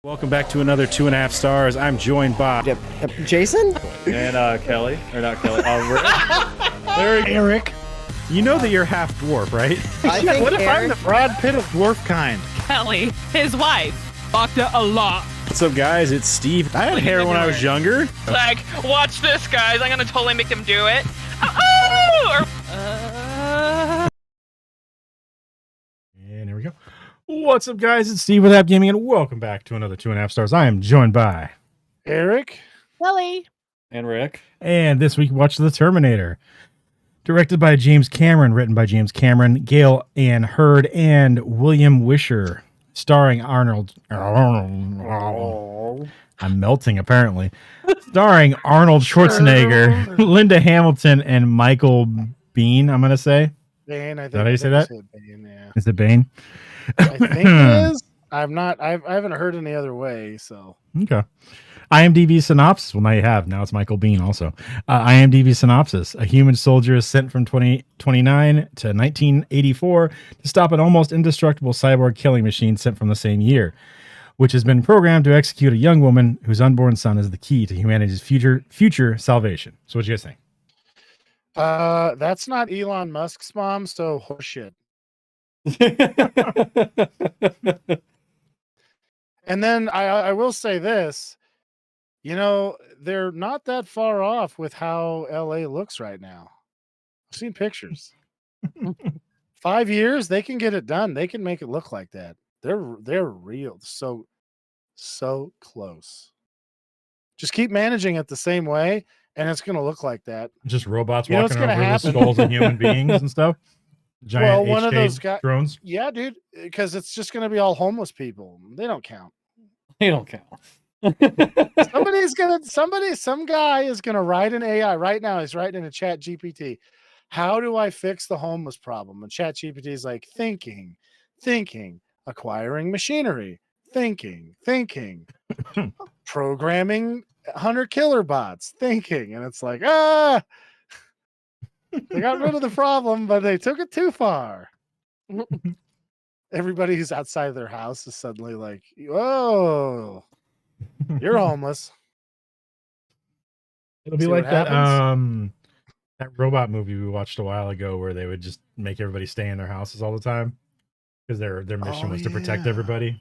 Welcome back to another 2.5 stars. I'm joined by Jason and Kelly, or not Kelly, Eric. You know that you're half dwarf, right? I think What if I'm Eric, the Brad Pitt of dwarf kind? Kelly, his wife, fucked it a lot. What's up, guys? It's Steve. I had hair when I was younger. Like, watch this, guys. I'm gonna totally make them do it. And here we go. What's up, guys? It's Steve with App Gaming, and welcome back to another 2.5 stars. I am joined by Eric? Kelly. and Rick. And this week, watch The Terminator. Directed by James Cameron, written by James Cameron, Gail Ann Hurd, and William Wisher. Starring Arnold. I'm melting, apparently. Starring Arnold Schwarzenegger, Linda Hamilton, and Michael Biehn, I'm going to say. Bane, I think. Is that how you say that? Bane, yeah. Is it Bane? I think it is. I haven't heard any other way, so. Okay. IMDb synopsis. Well, now you have. Now it's Michael Biehn also. IMDb synopsis. A human soldier is sent from 2029 to 1984 to stop an almost indestructible cyborg killing machine sent from the same year, which has been programmed to execute a young woman whose unborn son is the key to humanity's future salvation. So what do you guys think? That's not Elon Musk's mom, so horseshit. And then I will say this, they're not that far off with how LA looks right now. I've seen pictures. 5 years, they can get it done. They can make it look like that. They're real. So close. Just keep managing it the same way, and it's going to look like that. Just robots You know what's walking gonna over the happen? skulls of human beings and stuff? Giant Well, one of HK those guys- drones? Yeah, dude, because it's just going to be all homeless people. They don't count. They don't count. Some guy is gonna write an AI right now. He's writing in a chat GPT. How do I fix the homeless problem? And chat GPT is like thinking, acquiring machinery, thinking, programming hunter killer bots, thinking. And it's like, they got rid of the problem, but they took it too far. Everybody who's outside their house is suddenly like, whoa. You're homeless. It'll be See like what that happens? that robot movie we watched a while ago where they would just make everybody stay in their houses all the time because their mission was to protect yeah. everybody.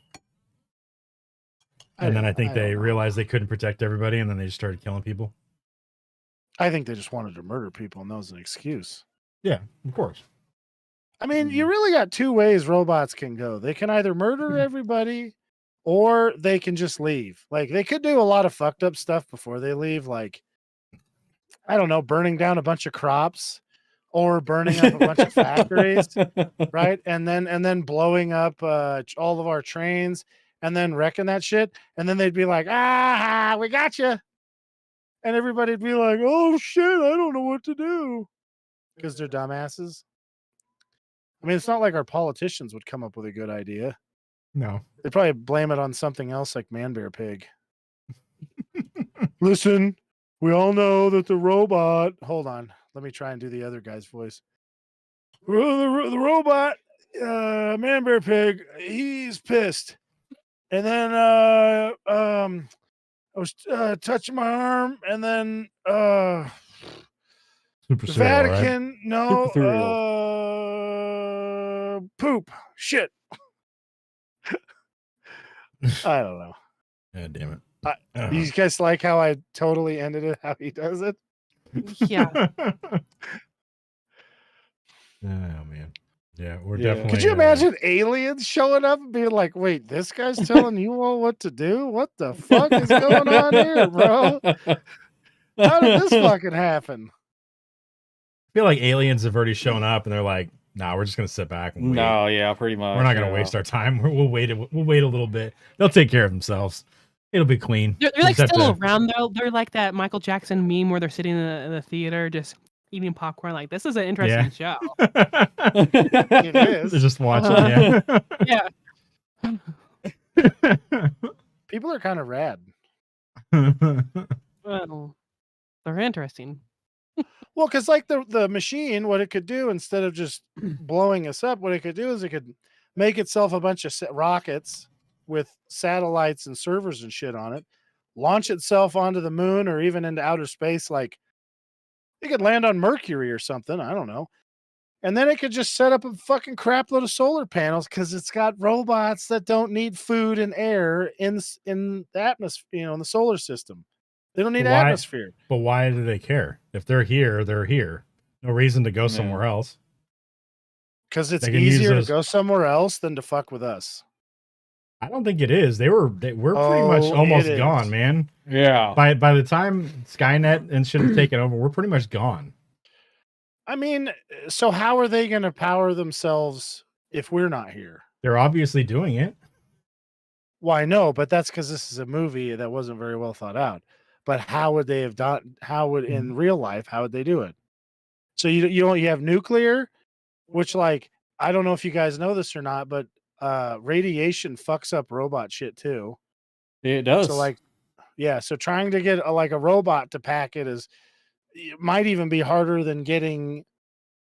And then I think they realized they couldn't protect everybody, and then they just started killing people. I think they just wanted to murder people, and that was an excuse. Yeah, of course. I mean, you really got two ways robots can go. They can either murder everybody, or they can just leave. Like, they could do a lot of fucked up stuff before they leave, like, I don't know, burning down a bunch of crops or burning up a bunch of factories, right? And then blowing up all of our trains and then wrecking that shit. And then they'd be like, we got you. And everybody'd be like, oh shit, I don't know what to do. Because they're dumbasses. I mean, it's not like our politicians would come up with a good idea. No. They'd probably blame it on something else like Man Bear Pig. Listen, we all know that the robot. Hold on. Let me try and do the other guy's voice. Well, the robot, Man Bear Pig, he's pissed. And then I was touching my arm, and then Super the cereal, right? Vatican, no, poop, shit. I don't know. Yeah, damn it. You guys like how I totally ended it, how he does it? Yeah. Oh, man. Yeah, we're Yeah. definitely... Could you imagine aliens showing up and being like, wait, this guy's telling you all what to do? What the fuck is going on here, bro? How did this fucking happen? I feel like aliens have already shown up, and they're like, nah, we're just going to sit back and wait. No, yeah, pretty much. We're not going to waste our time. We'll wait a little bit. They'll take care of themselves. It'll be clean. They're like Just have still to- around though. They're like that Michael Jackson meme where they're sitting in the theater just eating popcorn. Like, this is an interesting show. It is. They're just watching. Yeah. Yeah. People are kind of rad. Well, they're interesting. Well, because like the machine, what it could do instead of just blowing us up, what it could do is it could make itself a bunch of rockets with satellites and servers and shit on it, launch itself onto the moon or even into outer space. Like it could land on Mercury or something. I don't know. And then it could just set up a fucking crap load of solar panels because it's got robots that don't need food and air in the atmosphere, in the solar system. They don't need atmosphere. But why do they care? If they're here, they're here. No reason to go somewhere else. Because it's easier to go somewhere else than to fuck with us. I don't think it is. We're pretty much almost gone, man. Yeah. By the time Skynet and shit have taken over, we're pretty much gone. I mean, so how are they going to power themselves if we're not here? They're obviously doing it. Well, I know, but that's because this is a movie that wasn't very well thought out. But how would they have done? How would in real life? How would they do it? So you have nuclear, which like I don't know if you guys know this or not, but radiation fucks up robot shit too. It does. So like, yeah. So trying to get a robot to pack it might even be harder than getting,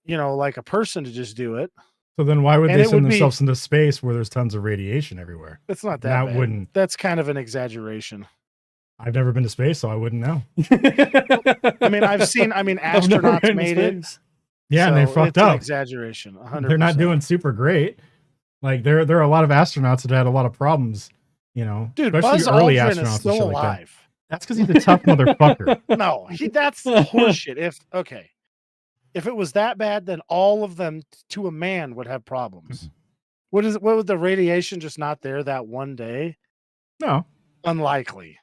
like a person to just do it. So then why would they send themselves into space where there's tons of radiation everywhere? It's not that bad. That's kind of an exaggeration. I've never been to space, so I wouldn't know. I mean, astronauts made it. Yeah, and they fucked up. An exaggeration. 100%. They're not doing super great. Like there are a lot of astronauts that had a lot of problems, Dude, especially Buzz early Aldrin astronauts is still alive. Like that. That's because he's a tough motherfucker. No, that's horseshit. If it was that bad, then all of them to a man would have problems. What would the radiation just not there that one day? No, unlikely.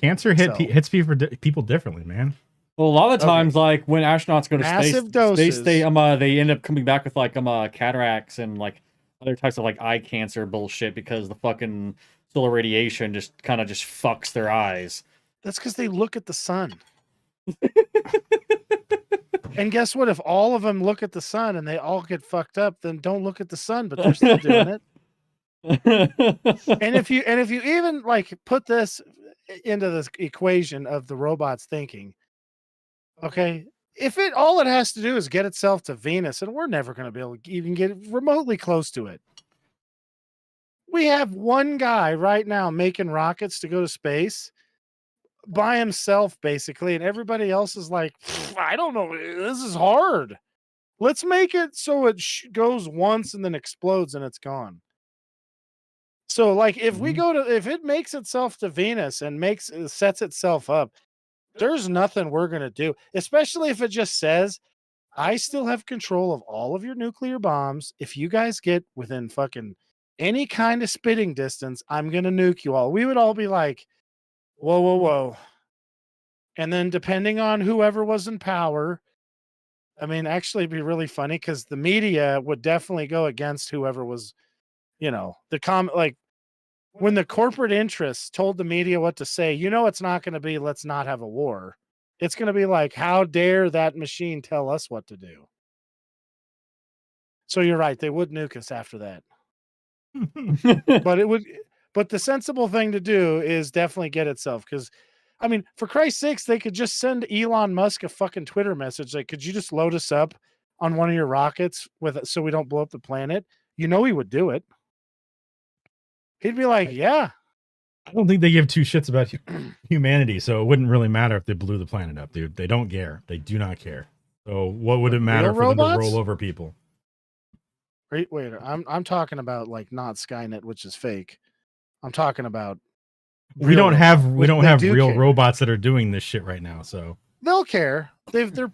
Cancer hits people differently, man. Well, a lot of the times, like when astronauts go to space, they end up coming back with like cataracts and like other types of like eye cancer bullshit because the fucking solar radiation just fucks their eyes. That's because they look at the sun. And guess what? If all of them look at the sun and they all get fucked up, then don't look at the sun. But they're still doing it. And if you even like put this into this equation of the robots thinking, okay, if all it has to do is get itself to Venus, and we're never going to be able to even get remotely close to it. We have one guy right now making rockets to go to space by himself, basically, and everybody else is like, I don't know, this is hard. Let's make it so it goes once and then explodes and it's gone. So, like, if it makes itself to Venus and sets itself up, there's nothing we're gonna do. Especially if it just says, "I still have control of all of your nuclear bombs. If you guys get within fucking any kind of spitting distance, I'm gonna nuke you all." We would all be like, "Whoa, whoa, whoa!" And then, depending on whoever was in power, I mean, actually, it'd be really funny because the media would definitely go against whoever was. Like when the corporate interests told the media what to say, it's not going to be, let's not have a war. It's going to be like, how dare that machine tell us what to do? So you're right. They would nuke us after that. But the sensible thing to do is definitely get itself. Because, I mean, for Christ's sakes, they could just send Elon Musk a fucking Twitter message. Like, could you just load us up on one of your rockets so we don't blow up the planet? He would do it. He'd be like, yeah. I don't think they give two shits about humanity, so it wouldn't really matter if they blew the planet up, dude. They don't care. They do not care. So what would it matter for them to roll over people? Wait, I'm talking about like not Skynet, which is fake. I'm talking about we don't have real robots that are doing this shit right now, so they'll care. They're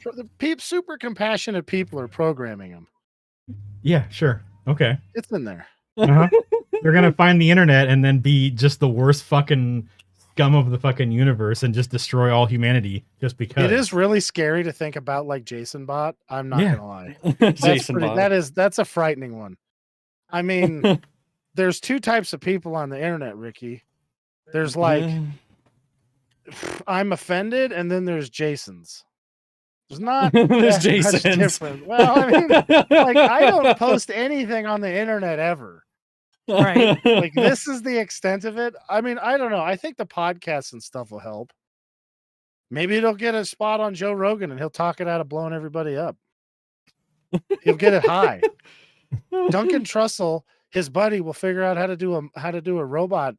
super compassionate people are programming them. Yeah, sure. Okay. It's in there. Uh-huh. They're gonna find the internet and then be just the worst fucking scum of the fucking universe and just destroy all humanity just because. It is really scary to think about, like Jason Bot. I'm not gonna lie. That's a frightening one. I mean, there's two types of people on the internet, Ricky. There's like I'm offended, and then there's Jason's. There's not there's much different. Well, I mean, like I don't post anything on the internet ever. Right. Like this is the extent of it. I mean, I don't know. I think the podcasts and stuff will help. Maybe it'll get a spot on Joe Rogan and he'll talk it out of blowing everybody up. He'll get it high. Duncan Trussell, his buddy will figure out how to do a robot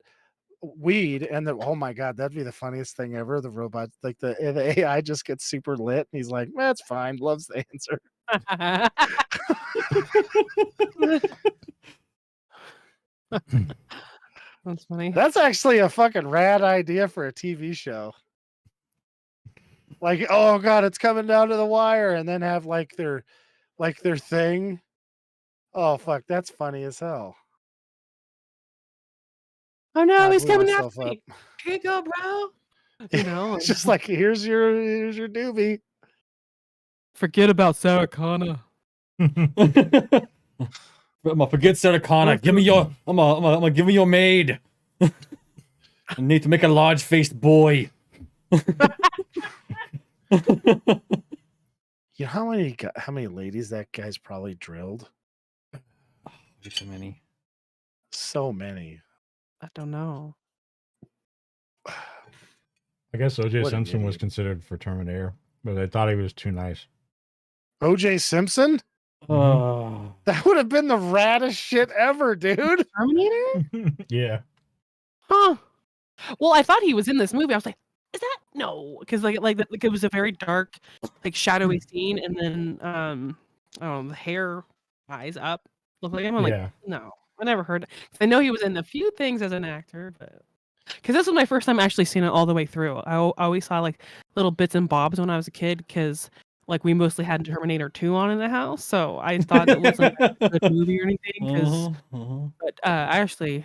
weed, and oh my god, that'd be the funniest thing ever. The robot, like the AI, just gets super lit, and he's like, "That's fine." Loves the answer. That's funny. That's actually a fucking rad idea for a TV show. Like, oh god, it's coming down to the wire, and then have like their thing. Oh fuck, that's funny as hell. Oh no, I he's blew coming myself after me. Here you go, bro. You know, It's just like here's your doobie. forget about Sarah Connor. I'm gonna forget Sarah Connor. Give me your. I'm gonna give me your maid. I need to make a large-faced boy. You know how many ladies that guy's probably drilled? There's so many. So many. I don't know. I guess O.J. What an Simpson was idiot. considered for Terminator, but I thought he was too nice. O.J. Simpson? Oh. That would have been the raddest shit ever, dude. Terminator? Yeah. Huh. Well, I thought he was in this movie. I was like, is that no? Because like it was a very dark, like shadowy scene, and then I don't know, the hair eyes up look like him. I'm Yeah. like, no, I never heard. I know he was in a few things as an actor, but because this was my first time actually seeing it all the way through. I always saw like little bits and bobs when I was a kid, because like we mostly had Terminator 2 on in the house, so I thought it wasn't a good movie or anything. But I actually,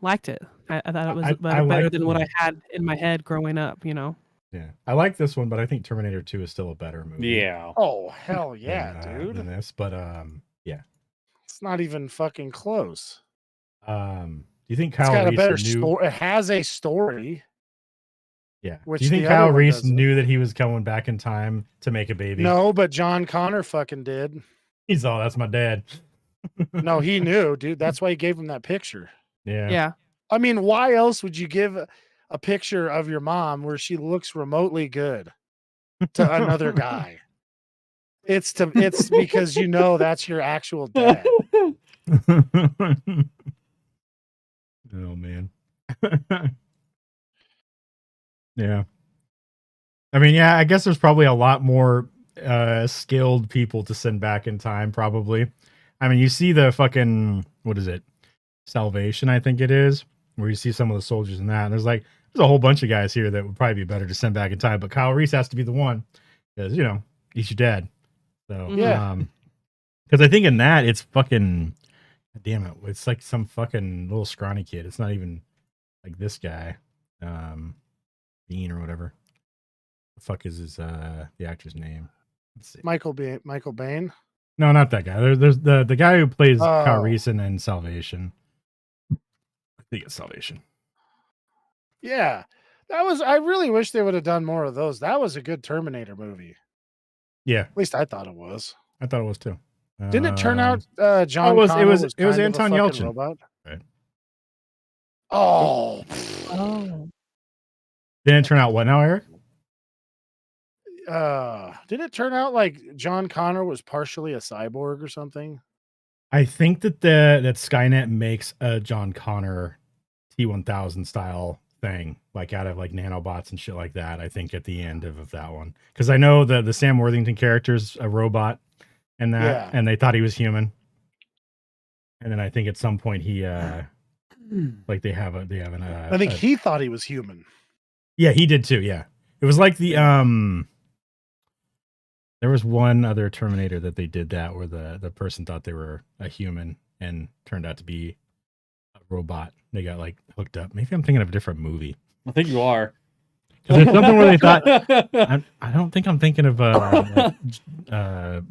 liked it. I thought it was better liked than what it. I had in my head growing up, you know? Yeah. I like this one, but I think Terminator 2 is still a better movie. Yeah. Oh, hell yeah, dude. Than this, but yeah. It's not even fucking close. Do you think It's Kyle got a Reese better knew? story. It has a story. Yeah. Which Do you think the other Kyle one Reese doesn't. knew that he was going back in time to make a baby? No, but John Connor fucking did. He's all, that's my dad. No, he knew, dude. That's why he gave him that picture. Yeah. Yeah. I mean, why else would you give a picture of your mom where she looks remotely good to another guy? It's because you know that's your actual dad. Oh man. Yeah. I mean, yeah, I guess there's probably a lot more skilled people to send back in time, probably. I mean, you see the fucking, what is it? Salvation, I think it is, where you see some of the soldiers in that. And there's a whole bunch of guys here that would probably be better to send back in time, but Kyle Reese has to be the one because, you know, he's your dad. So, Yeah. because I think in that it's fucking, damn it, it's like some fucking little scrawny kid. It's not even like this guy, Bean or whatever. The fuck is his the actor's name? Let's see. Michael Bain. No, not that guy. There's the guy who plays Kyle Oh. Reese in Salvation. I think it's Salvation. Yeah. I really wish they would have done more of those. That was a good Terminator movie. Yeah, At least I thought it was. I thought it was too. Didn't it turn out John it was Connor was it was kind of a Anton fucking Yelchin. robot? Right. Oh. Oh. Didn't it turn out what now, Eric? Didn't it turn out like John Connor was partially a cyborg or something? I think that that Skynet makes a John Connor T-1000 style thing, like out of like nanobots and shit like that. I think at the end of that one, because I know the Sam Worthington character's a robot, and that, and they thought he was human, and then I think at some point he like they have an. I think he thought he was human. Yeah, he did too. Yeah, it was like the There was one other Terminator that they did that where the person thought they were a human and turned out to be a robot. They got like hooked up. Maybe I'm thinking of a different movie. I think you are. There's something where they thought. I don't think I'm thinking of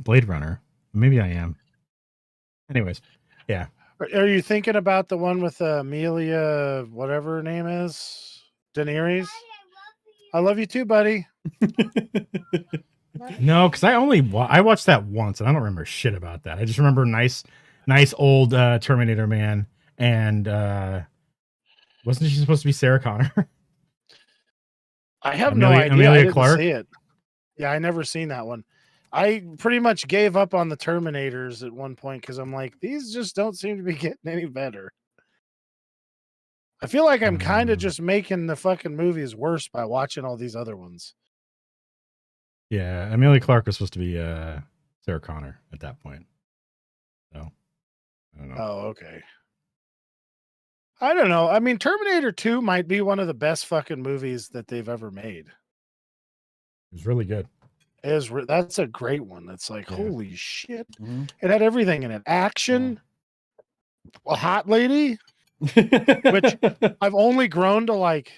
Blade Runner. Maybe I am. Anyways, yeah. Are you thinking about the one with Amelia, whatever her name is, Daenerys? I love you too, buddy. No, because I watched that once and I don't remember shit about that. I just remember nice old Terminator man, and wasn't she supposed to be Sarah Connor? I have Amelia, no idea. Amelia I didn't Clarke? see it. Yeah, I never seen that one. I pretty much gave up on the Terminators at one point because I'm like, these just don't seem to be getting any better. I feel like I'm kind of just making the fucking movies worse by watching all these other ones. Yeah, Amelia Clark was supposed to be Sarah Connor at that point. So, I don't know. Oh, okay. I don't know. I mean, Terminator 2 might be one of the best fucking movies that they've ever made. It was really good. That's a great one. It's like, holy shit. Mm-hmm. It had everything in it. Action, a hot lady, which I've only grown to like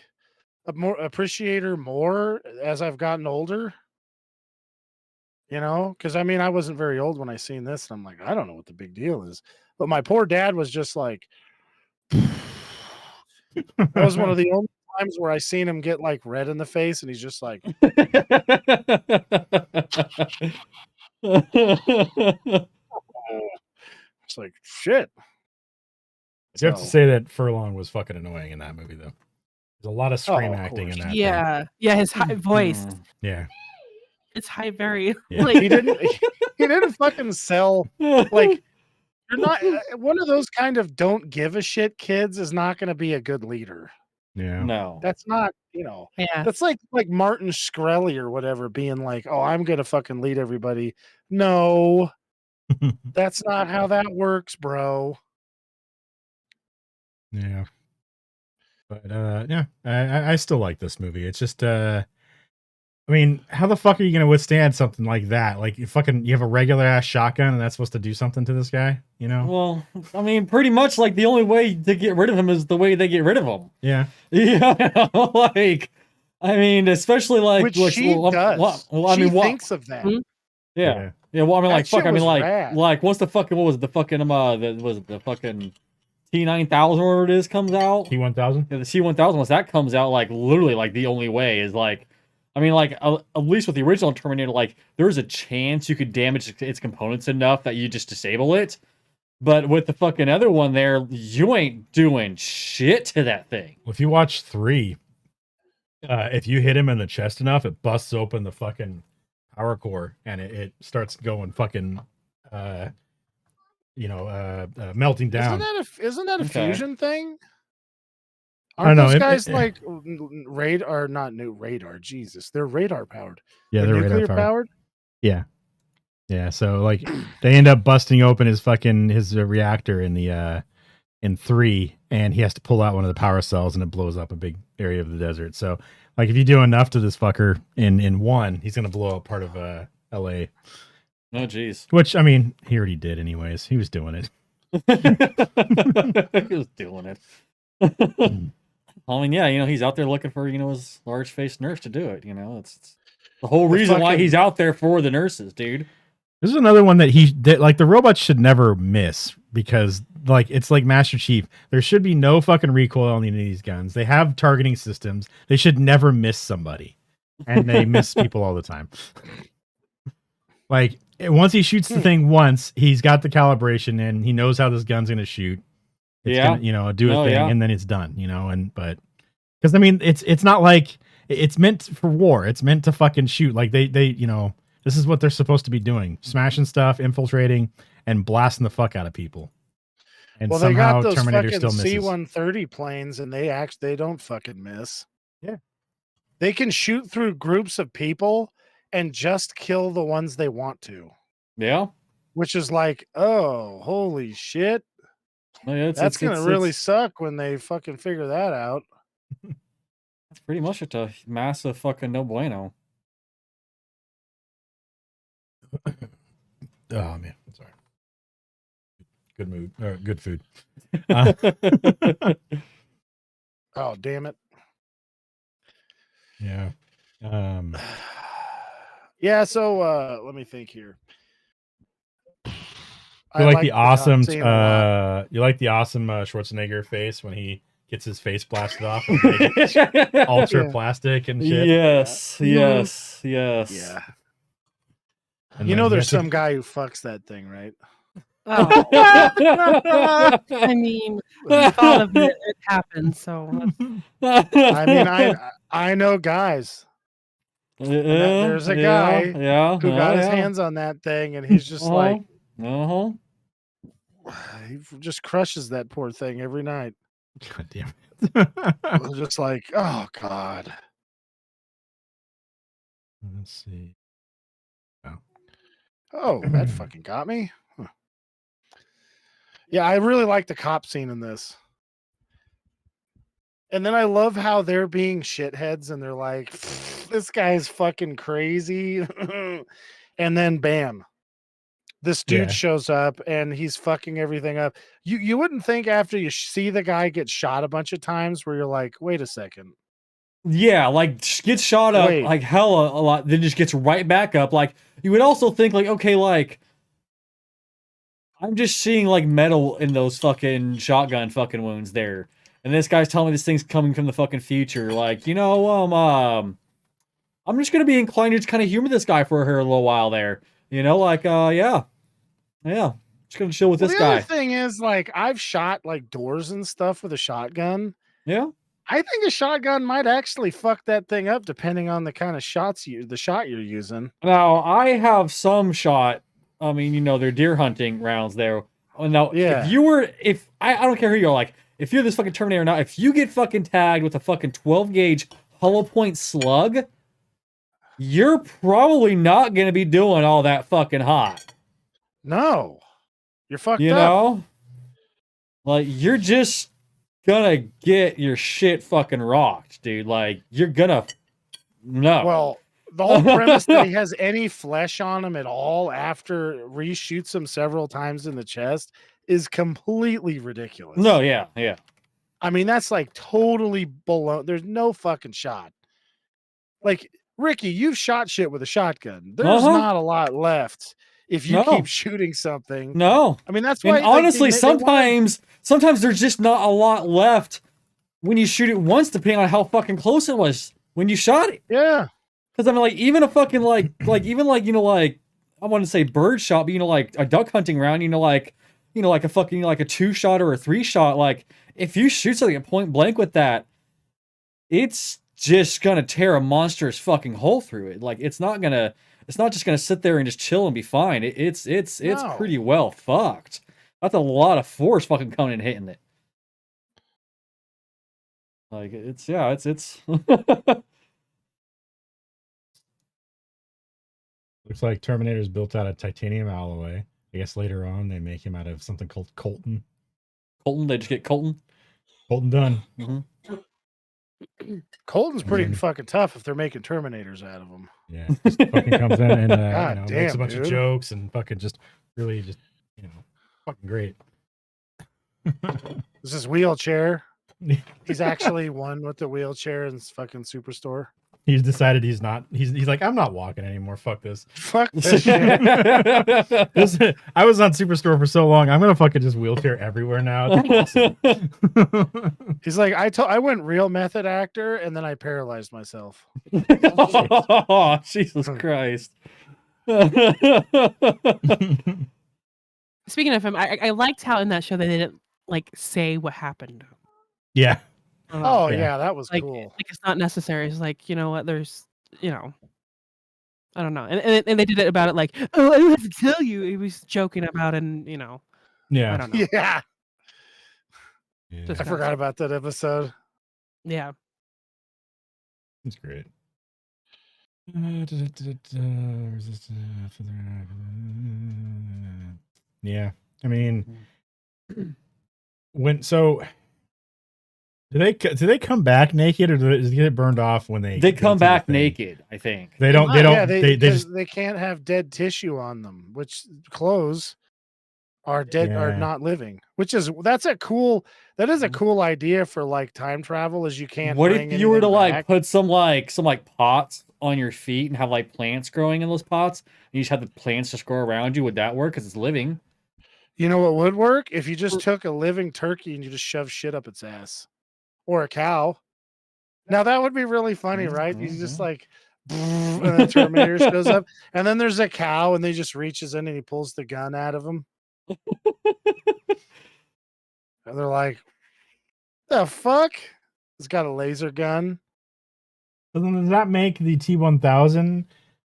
appreciate her more as I've gotten older. You know, because I mean, I wasn't very old when I seen this, and I'm like, I don't know what the big deal is. But my poor dad was just like, that was one of the only times where I seen him get like red in the face, and he's just like, it's like shit. You have to say that Furlong was fucking annoying in that movie, though. There's a lot of scream acting in that. Yeah, yeah, his high voice. Yeah, it's high, very. Yeah. Like he didn't fucking sell. Like, you're not one of those kind of don't give a shit kids is not going to be a good leader. Yeah, no, that's not. You know, yeah, that's like Martin Shkreli or whatever being like, oh, I'm going to fucking lead everybody. No, that's not how that works, bro. Yeah. But yeah, I still like this movie. It's just I mean, how the fuck are you gonna withstand something like that? Like you have a regular ass shotgun and that's supposed to do something to this guy, you know? Well, I mean, pretty much like the only way to get rid of him is the way they get rid of him. Yeah. Yeah. Like, I mean, especially like which she does. Well, I mean, thinks of that. Yeah. Yeah. Well, I mean, that like, fuck. I mean, rad. like, what's the fucking? What was it, the fucking was the fucking T9000 whatever it is comes out? T1000. Yeah, the C1000. Once that comes out, like literally, like the only way is like, I mean, like at least with the original Terminator, like there's a chance you could damage its components enough that you just disable it. But with the fucking other one there, you ain't doing shit to that thing. Well, if you watch 3, if you hit him in the chest enough, it busts open the fucking power core and it starts going fucking, melting down. Isn't that a fusion thing? Aren't those guys like radar? Not new radar. Jesus, they're radar powered. Yeah, they're nuclear radar powered. Yeah. Yeah, so like they end up busting open his reactor in the in 3, and he has to pull out one of the power cells, and it blows up a big area of the desert. So like if you do enough to this fucker in 1, he's gonna blow up part of LA. Oh jeez. Which I mean, he already did anyways. He was doing it. He was doing it. I mean, yeah, he's out there looking for his large-faced nurse to do it. It's the whole reason why he's out there for the nurses, dude. This is another one that like the robots should never miss because like it's like Master Chief. There should be no fucking recoil on any of these guns. They have targeting systems. They should never miss somebody, and they miss people all the time. Like once he shoots the thing once, he's got the calibration and he knows how this gun's gonna shoot. It's gonna, do a thing and then it's done. But because I mean it's not like it's meant for war. It's meant to fucking shoot. Like they this is what they're supposed to be doing: smashing stuff, infiltrating, and blasting the fuck out of people. And well, somehow they got those Terminator fucking still misses. C-130 planes, and they don't fucking miss. Yeah, they can shoot through groups of people and just kill the ones they want to. Yeah, which is like, oh, holy shit! Oh, yeah, that's gonna really suck when they fucking figure that out. That's pretty much a massive fucking no bueno. Oh man, sorry. Good mood or good food. Oh damn it. Yeah. Yeah, so let me think here. You like the awesome Schwarzenegger face when he gets his face blasted off with ultra plastic and shit. Yes. Yeah. And there's some guy who fucks that thing, right? Oh. I mean, all of it happens. So I mean, I know guys. There's a guy who got his hands on that thing, and he's just like, he just crushes that poor thing every night. God damn it. Just like, oh God. Let's see. Oh, that fucking got me. Huh. Yeah, I really like the cop scene in this. And then I love how they're being shitheads and they're like, this guy's fucking crazy. And then bam, this dude shows up and he's fucking everything up. You wouldn't think after you see the guy get shot a bunch of times where you're like, wait a second. Yeah, like gets shot up like hella a lot, then just gets right back up. Like you would also think like, okay, like I'm just seeing like metal in those fucking shotgun fucking wounds there. And this guy's telling me this thing's coming from the fucking future. Like, you know, I'm just gonna be inclined to just kind of humor this guy for a little while there. You know, like, yeah. Just gonna chill with this guy. The other thing is, like, I've shot like doors and stuff with a shotgun. Yeah. I think a shotgun might actually fuck that thing up depending on the kind of shot you're using. Now, I have some shot. I mean, you know, they're deer hunting rounds there. Oh, now, if I don't care who you're, like, if you're this fucking Terminator or not, if you get fucking tagged with a fucking 12 gauge hollow point slug, you're probably not gonna be doing all that fucking hot. No, you're fucked up. You know, like you're just gonna get your shit fucking rocked, dude. Like you're gonna Well, the whole premise that he has any flesh on him at all after reshoots him several times in the chest is completely ridiculous. No, yeah. I mean, that's like totally below. There's no fucking shot. Like Ricky, you've shot shit with a shotgun. There's not a lot left. If you keep shooting something, no. I mean that's why. And honestly, sometimes there's just not a lot left when you shoot it once, depending on how fucking close it was when you shot it. Yeah, because I mean, like even a fucking even you know like I want to say bird shot, but you know like a duck hunting round, you know like a fucking like a 2-shot or a 3-shot. Like if you shoot something at point blank with that, it's just gonna tear a monstrous fucking hole through it. Like it's not just gonna sit there and just chill and be fine. It's pretty well fucked. That's a lot of force fucking coming and hitting it. Like it's Looks like Terminator's built out of titanium alloy. I guess later on they make him out of something called coltan. Coltan, they just get coltan. Coltan done. Mm-hmm. Colton's pretty fucking tough if they're making Terminators out of them. Yeah, just fucking comes in and makes a bunch of jokes and fucking just really just fucking great. This is wheelchair. He's actually one with the wheelchair in fucking Superstore. He's decided he's not. He's like, I'm not walking anymore. Fuck this. Fuck this shit. I was on Superstore for so long. I'm gonna fucking just wheelchair everywhere now. Awesome. He's like, I went real method actor and then I paralyzed myself. Oh, Jesus Christ. Speaking of him, I liked how in that show they didn't like say what happened. Yeah. Yeah, that was like, cool. Like it's not necessary. It's like, you know what, there's I don't know. And they did it about it like, oh, I don't have to tell you. He was joking about it and Yeah. I don't know. Yeah. Just I forgot about that episode. Yeah. It's great. Yeah. I mean, do they come back naked or does it get burned off when they come back naked? I think they don't. They can't have dead tissue on them, which clothes are dead are not living. That is a cool idea for like time travel. Is you can't. What if you were to like put some pots on your feet and have like plants growing in those pots, and you just have the plants just grow around you? Would that work? Because it's living. You know what would work if you just took a living turkey and you just shove shit up its ass. Or a cow. Now that would be really funny, right? You just like, and the Terminator shows up, and then there's a cow, and he just reaches in and he pulls the gun out of him. And they're like, "The fuck?" He's got a laser gun. But then does that make the T-1000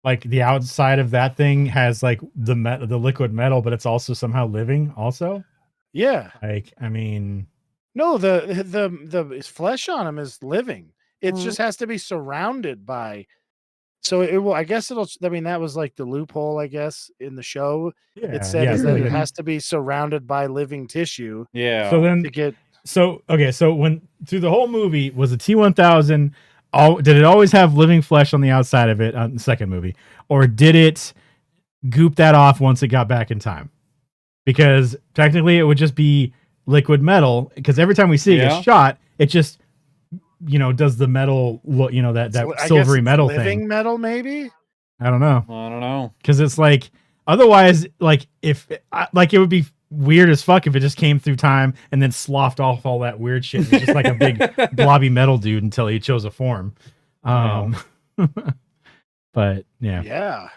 like the outside of that thing has like the liquid metal, but it's also somehow living also? Yeah. Like, I mean, no, the flesh on him is living. It just has to be surrounded by. So it will. I guess it'll. I mean, that was like the loophole. I guess in the show, it said is that it has to be surrounded by living tissue. Yeah. So then to get. So okay. So when through the whole movie was the T-1000. Did it always have living flesh on the outside of it on the second movie, or did it goop that off once it got back in time? Because technically it would just be liquid metal, because every time we see it get shot, it just does the metal look, that silvery metal living thing. Metal, maybe. I don't know. Because it's like otherwise, like if like it would be weird as fuck if it just came through time and then sloughed off all that weird shit. It's just like a big blobby metal dude until he chose a form. But yeah,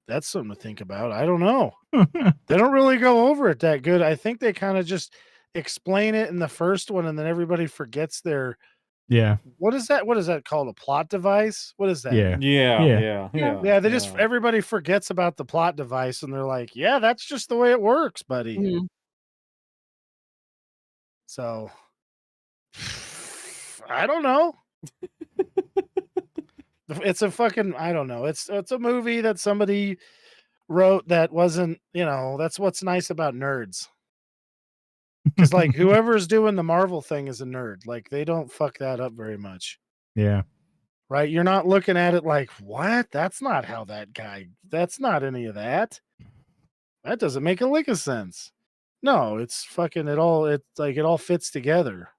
that's something to think about. I don't know. They don't really go over it that good. I think they kind of just explain it in the first one, and then everybody forgets their. Yeah. What is that? What is that called? A plot device? What is that? Yeah. They just everybody forgets about the plot device, and they're like, "Yeah, that's just the way it works, buddy." Mm-hmm. So, I don't know. It's a fucking. I don't know. It's a movie that somebody wrote that wasn't. That's what's nice about nerds. Because like whoever's doing the Marvel thing is a nerd. Like they don't fuck that up very much. Yeah. Right? You're not looking at it like, what? That's not how that's not any of that. That doesn't make a lick of sense. No, it's fucking it all fits together.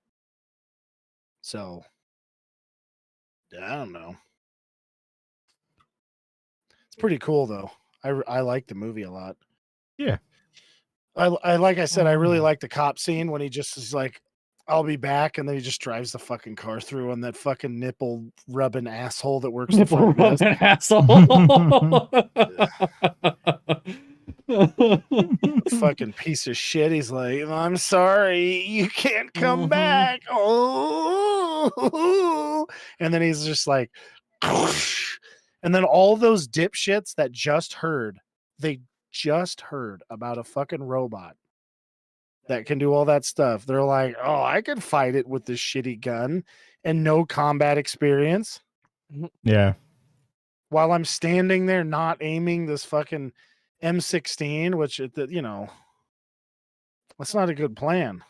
So I don't know. It's pretty cool though. I like the movie a lot. Yeah. I like I said, I really like the cop scene when he just is like, I'll be back, and then he just drives the fucking car through on that fucking nipple rubbing asshole that works. Nipple rubbing asshole. Fucking piece of shit. He's like, I'm sorry, you can't come back. Oh, and then he's just like, and then all those dipshits that just heard about a fucking robot that can do all that stuff. They're like, oh, I could fight it with this shitty gun and no combat experience. Yeah. While I'm standing there not aiming this fucking M16, which, that's not a good plan.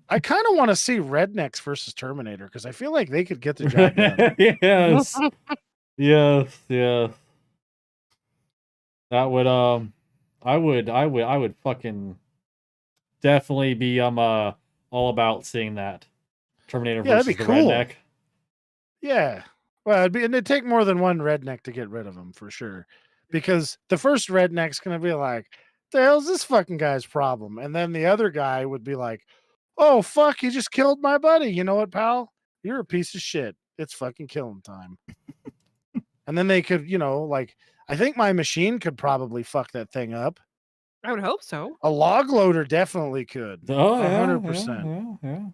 I kind of want to see Rednecks versus Terminator because I feel like they could get the job done. Yes. Yes. That would I would fucking definitely be all about seeing that Terminator versus that'd be the cool. Redneck. Yeah. Well, it'd take more than one redneck to get rid of him for sure. Because the first redneck's gonna be like, the hell's this fucking guy's problem? And then the other guy would be like, oh fuck, you just killed my buddy. You know what, pal? You're a piece of shit. It's fucking killing time. And then they could, I think my machine could probably fuck that thing up. I would hope so. A log loader definitely could. Oh, 100%. Yeah.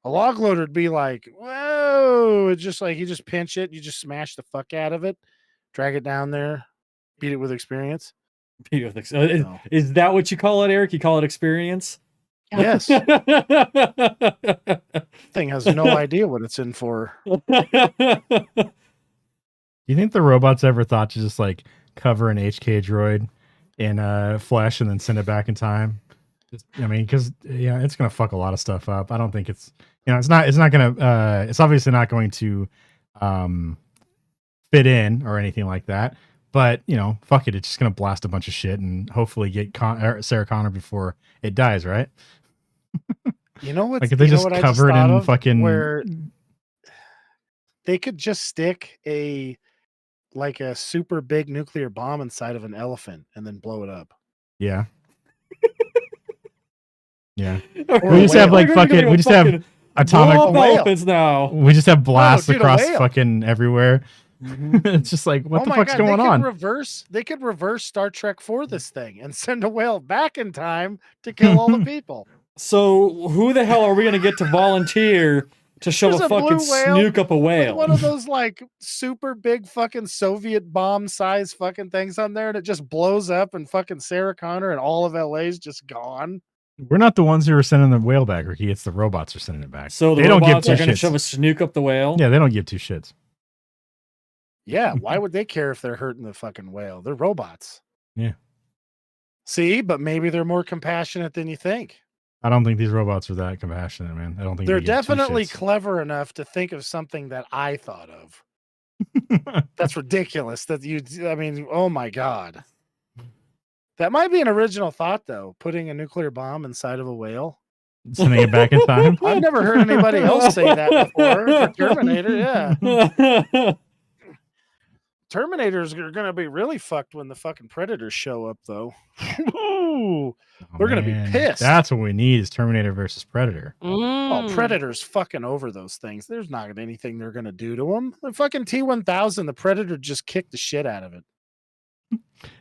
A log loader would be like, whoa, it's just like you just pinch it, you just smash the fuck out of it, drag it down there, beat it with experience. Is that what you call it, Eric? You call it experience? Yes. Thing has no idea what it's in for. Do you think the robots ever thought to just like cover an HK droid in flesh and then send it back in time? Because it's gonna fuck a lot of stuff up. I don't think it's it's obviously not going to fit in or anything like that. But fuck it, it's just gonna blast a bunch of shit and hopefully get Sarah Connor before it dies, right? You know what? Like if they just cover it in fucking where they could just stick a super big nuclear bomb inside of an elephant and then blow it up. Yeah. Yeah. We just have we just have atomic elephants now. We just have blasts across fucking everywhere. It's just like, what the fuck's going on? They could reverse Star Trek for this thing and send a whale back in time to kill all the people. So who the hell are we going to get to volunteer to shove a fucking snook up a whale. One of those like super big fucking Soviet bomb size fucking things on there, and it just blows up, and fucking Sarah Connor and all of LA's just gone. We're not the ones who are sending the whale back, Ricky. It's the robots are sending it back. So the robots are going to shove a snook up the whale? Yeah, they don't give two shits. Yeah, why would they care if they're hurting the fucking whale? They're robots. Yeah. See, but maybe they're more compassionate than you think. I don't think these robots are that compassionate, man. I don't think they're definitely clever enough to think of something that I thought of. That's ridiculous. I mean, oh my God. That might be an original thought, though. Putting a nuclear bomb inside of a whale. Sending it back in time. I've never heard anybody else say that before. For Terminator, yeah. Terminators are going to be really fucked when the fucking Predators show up, though. They're going to be pissed. That's what we need is Terminator versus Predator. Oh, Predator's fucking over those things. There's not anything they're going to do to them. The fucking T-1000, the Predator just kicked the shit out of it.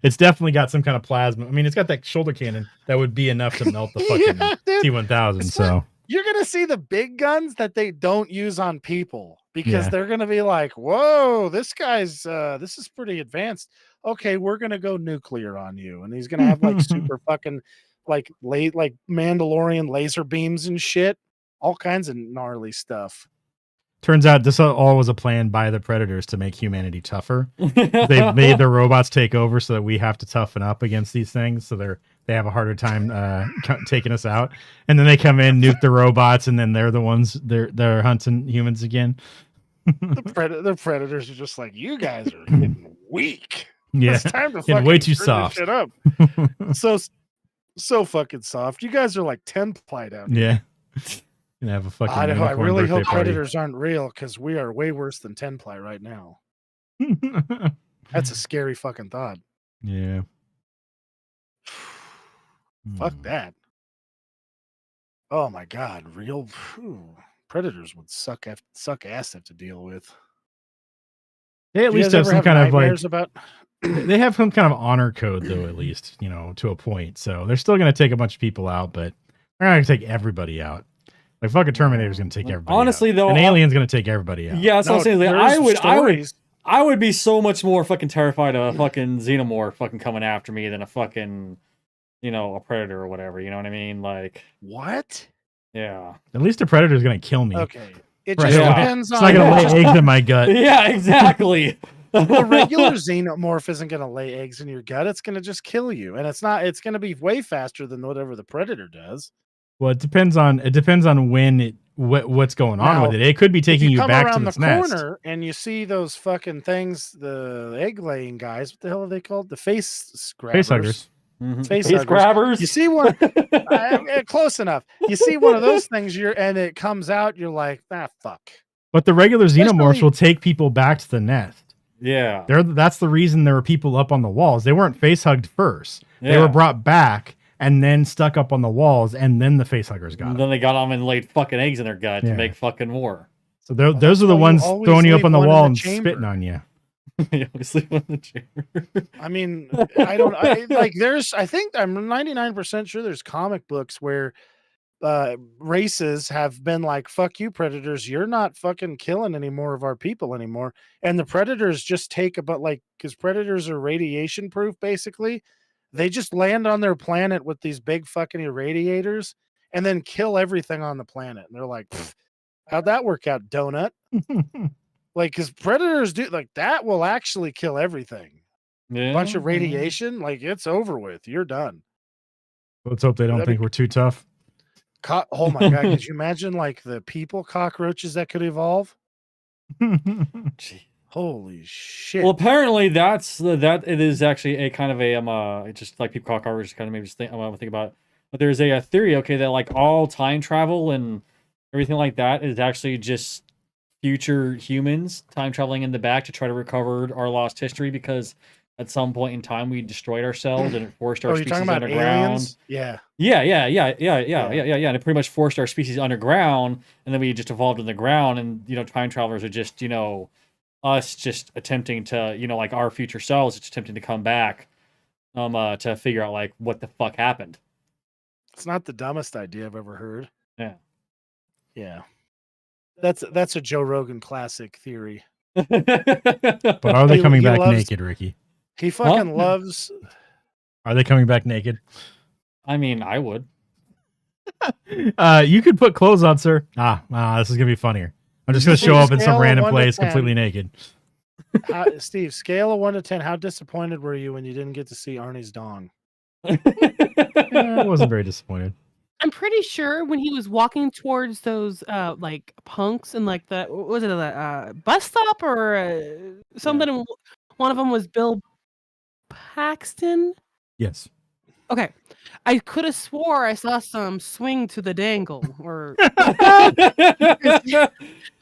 It's definitely got some kind of plasma. I mean, it's got that shoulder cannon that would be enough to melt the fucking T-1000. So you're going to see the big guns that they don't use on people because they're going to be like, whoa, this guy's, this is pretty advanced. Okay, we're going to go nuclear on you. And he's going to have like super fucking like Mandalorian laser beams and shit. All kinds of gnarly stuff. Turns out this all was a plan by the Predators to make humanity tougher. They've made the robots take over so that we have to toughen up against these things. So they have a harder time taking us out. And then they come in, nuke the robots, and then they're the ones they're hunting humans again. The Predators are just like, you guys are getting weak. Yeah, it's time to fucking way too soft. Shit up. so fucking soft. You guys are like 10 plight out here. Yeah. And have a fucking I really hope Predators aren't real because we are way worse than 10 ply right now. That's a scary fucking thought. Yeah. Fuck that. Oh my God. Real Predators would suck ass to have to deal with. They at least have some kind of like about... they have some kind of honor code though, at least, to a point. So they're still going to take a bunch of people out, but they're not going to take everybody out. Like fucking Terminator's gonna take everybody. Honestly, out. though, an alien's gonna take everybody out. Yeah, that's what I'm saying. Like, I would be so much more fucking terrified of a fucking xenomorph fucking coming after me than a fucking, a predator or whatever. You know what I mean? Like what? Yeah. At least a predator's gonna kill me. Okay. It just depends on. It's not gonna lay eggs in my gut. Yeah, exactly. The regular xenomorph isn't gonna lay eggs in your gut. It's gonna just kill you, and it's not. It's gonna be way faster than whatever the predator does. Well, it depends on when what's going on with it. It could be taking you back to the corner, and you see those fucking things, the egg laying guys. What the hell are they called? The face grabbers. Facehuggers. Mm-hmm. Face grabbers. You see one close enough. You see one of those things, and it comes out. You're like, fuck. But the regular xenomorphs will take people back to the nest. Yeah, that's the reason there were people up on the walls. They weren't face hugged first. Yeah. They were brought back. And then stuck up on the walls, and then the facehuggers got them. Then they got them and laid fucking eggs in their gut to make fucking war. So those are the ones throwing you up on the wall and spitting on you. You always leave one in the chamber. I mean, I think I'm 99% sure there's comic books where races have been like, fuck you, predators. You're not fucking killing any more of our people anymore. And the predators just take because predators are radiation proof, basically. They just land on their planet with these big fucking irradiators and then kill everything on the planet. And they're like, how'd that work out, donut? Because predators do that will actually kill everything. Yeah. A bunch of radiation, it's over with. You're done. Let's hope they don't think we're too tough. Oh my God. Could you imagine the people cockroaches that could evolve? Gee. Holy shit. Well, apparently that it is actually a kind of a just like people cockroaches kind of maybe just think about it. But there's a theory, okay, that all time travel and everything like that is actually just future humans time traveling in the back to try to recover our lost history because at some point in time we destroyed ourselves and it forced our species underground. Aliens? Yeah. Yeah. And it pretty much forced our species underground, and then we just evolved in the ground, and time travelers are just us just attempting to our future selves just attempting to come back to figure out what the fuck happened. It's not the dumbest idea I've ever heard. Yeah That's a Joe Rogan classic theory. But are they coming back naked, Ricky? He fucking loves. Are they coming back naked? I mean, I would. You could put clothes on, sir. This is gonna be funnier. I'm just gonna show up in some random place completely naked. Steve, scale of 1 to 10. How disappointed were you when you didn't get to see Arnie's dong? I wasn't very disappointed. I'm pretty sure when he was walking towards those like punks and like the what was it a bus stop or something? Yeah. One of them was Bill Paxton. Yes. Okay, I could have swore I saw some swing to the dangle. Or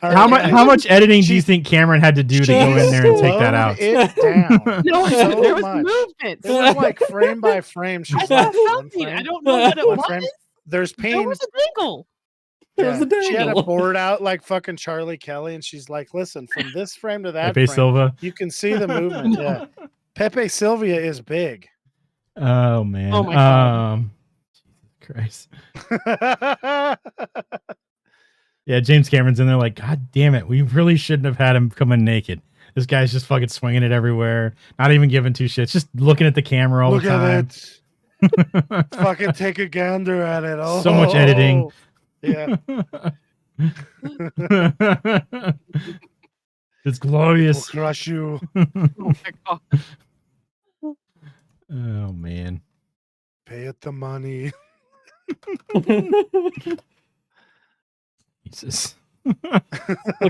how much editing do you think Cameron had to do to go in there and take that out? It down. No, so there was movement. It was like frame by frame. I saw something. I don't know what it was. Frame. There's pain. There was a dangle. Yeah, she had a board out like fucking Charlie Kelly, and she's like, "Listen, from this frame to that Pepe frame, Silva. You can see the movement." Yeah, Pepe Sylvia is big. Oh man. Oh my God. Jesus Christ. Yeah, James Cameron's in there like, God damn it, we really shouldn't have had him come in naked. This guy's just fucking swinging it everywhere, not even giving two shits, just looking at the camera all the time. Look at it. Fucking take a gander at it. Oh, so much editing. Yeah. It's glorious. We'll crush you. Oh my God. Oh man. Pay it the money. Jesus. Look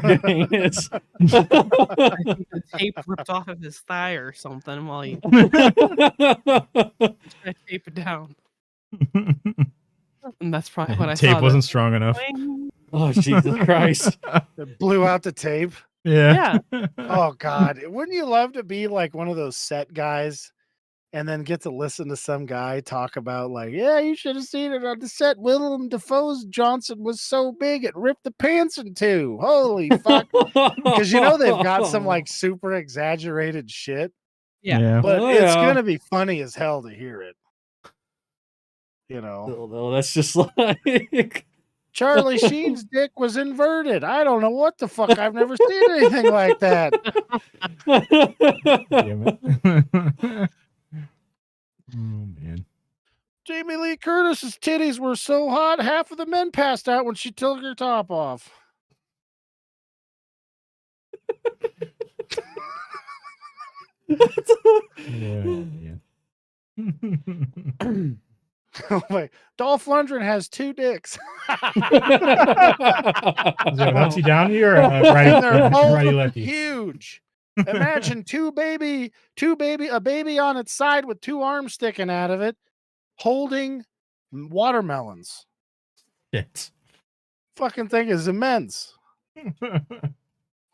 at heinous. I think the tape ripped off of his thigh or something while he tried to tape it down. And that's probably what I saw. Tape wasn't strong enough. Oh, Jesus Christ. It blew out the tape. Yeah. Oh God. Wouldn't you love to be like one of those set guys and then get to listen to some guy talk about like, yeah, you should have seen it on the set. Willem Dafoe's Johnson was so big it ripped the pants in two. Holy fuck. Because you know they've got some like super exaggerated shit. Yeah. But it's gonna be funny as hell to hear it. You know. No, that's just like Charlie Sheen's dick was inverted. I don't know what the fuck. I've never seen anything like that. Damn it. Oh man. Jamie Lee Curtis's titties were so hot, half of the men passed out when she took her top off. Oh my! Dolph Lundgren has 2 dicks. Is it lefty down here or righty lefty? Huge. Imagine a baby on its side with 2 arms sticking out of it, holding watermelons. Shit. Fucking thing is immense.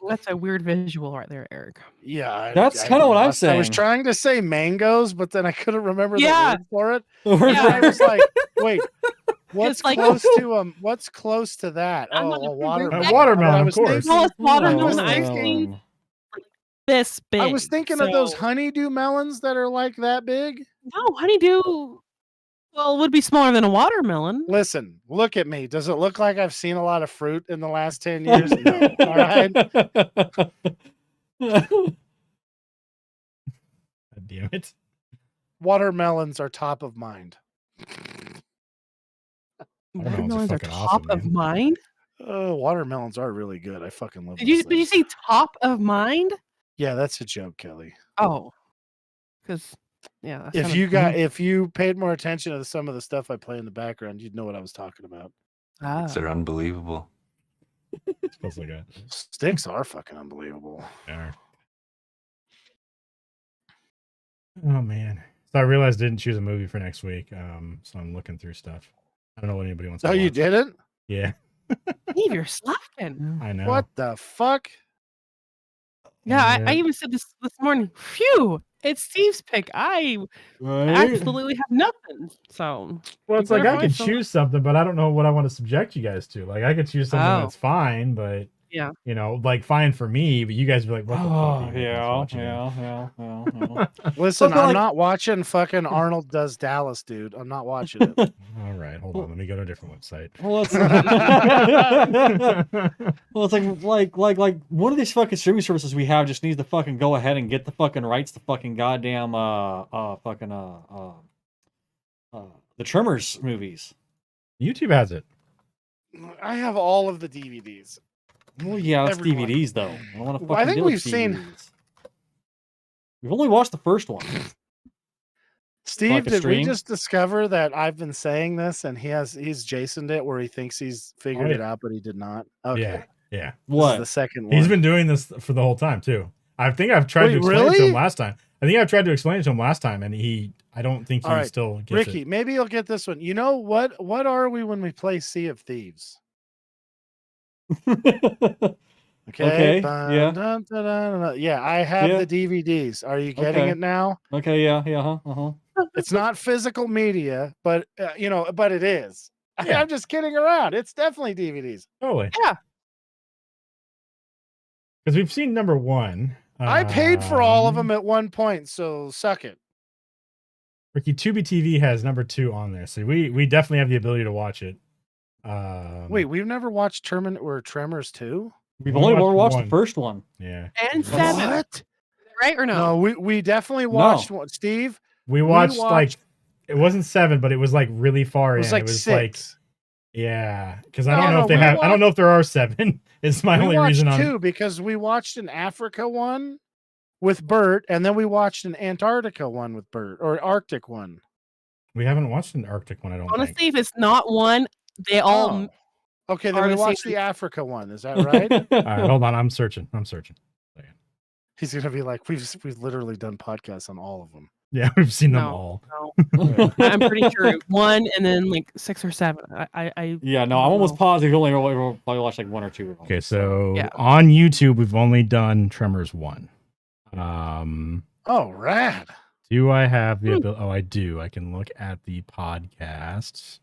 That's a weird visual right there, Eric. Yeah, that's kind of what I'm saying. I was trying to say mangoes, but then I couldn't remember the word for it. Yeah. I was like, wait, what's close to what's close to that? A watermelon. A watermelon, of course. Watermelon ice cream. This big. I was thinking of those honeydew melons that are like that big. No, honeydew. Well, it would be smaller than a watermelon. Listen, look at me. Does it look like I've seen a lot of fruit in the last 10 years? No. All right. God damn it. Watermelons are top of mind. Watermelons are top of mind? Watermelons are really good. I fucking love them. Did you say top of mind? Yeah, that's a joke, Kelly. Oh. Because yeah. If you paid more attention to some of the stuff I play in the background, you'd know what I was talking about. They're unbelievable. Smells like that. Sticks are fucking unbelievable. They are. Oh man. So I realized I didn't choose a movie for next week. So I'm looking through stuff. I don't know what anybody wants to watch. You didn't? Yeah. Steve, you're slacking. I know. What the fuck? Yeah, I even said this morning. Phew, it's Steve's pick. I absolutely have nothing. So, well, it's like I could choose something, but I don't know what I want to subject you guys to. Like, I could choose something that's fine, but Yeah. You know, like fine for me, but you guys be like, what the fuck? Oh, are you watching it?" yeah. Listen, But I'm like- not watching fucking Arnold Does Dallas, dude. I'm not watching it. All right, hold on. Let me go to a different website. Well, it's like one of these fucking streaming services we have just needs to fucking go ahead and get the fucking rights to fucking goddamn the Tremors movies. YouTube has it. I have all of the DVDs. Well, yeah, that's Everyone. DVDs though. I don't want to Well, fucking I think deal with we've seen- DVDs. We've only watched the first one. Steve, Like a did we stream? just discover that I've been saying this and he's Jasoned it where he thinks he's figured Oh, it yeah. out, but he did not? Okay. Yeah, yeah. This is What? the second one. He's been doing this for the whole time too. I think I've tried Wait, to explain it to really? him last time. And I don't think he All right, still gets Ricky, it. maybe you'll get this one. You know what? What are we when we play Sea of Thieves? Okay. Okay, yeah. Yeah, I have Yeah. the DVDs. Are you getting Okay. it now? Okay, yeah, uh-huh. It's not physical media, but but it is. Yeah. I'm just kidding around. It's definitely DVDs. Totally. Yeah. Because we've seen number one. I paid for all of Um, them at one point, so suck it. Ricky, Tubi TV has number 2 on there, so we definitely have the ability to watch it. Wait, we've never watched Tremors 2? We've We only watched watched one. the first one. Yeah, And 7. What? Right or no? No, we definitely watched one. Steve, we watched like watched- it wasn't 7, but it was like really far it was in. like it was 6. yeah, because I No, don't know no, if they we have. I don't watched- know if there are 7. It's my We only watched reason on. 2 because we watched an Africa one with Bert, and then we watched an Antarctica one with Bert, or Arctic one. We haven't watched an Arctic one. I don't Honestly, think. if it's not one, they all. Oh. Okay, are then we the same. watched the Africa one. Is that right? All right, hold on. I'm searching. He's gonna be like, we've literally done podcasts on all of them. Yeah, we've seen them No. all. No. I'm pretty sure 1 and then like 6 or 7. I Yeah, no, I'm almost positive you only probably watched like 1 or 2 of them. Okay, so Yeah. on YouTube we've only done Tremors 1. Oh, rad! Do I have the ability? Oh, I do. I can look at the podcasts.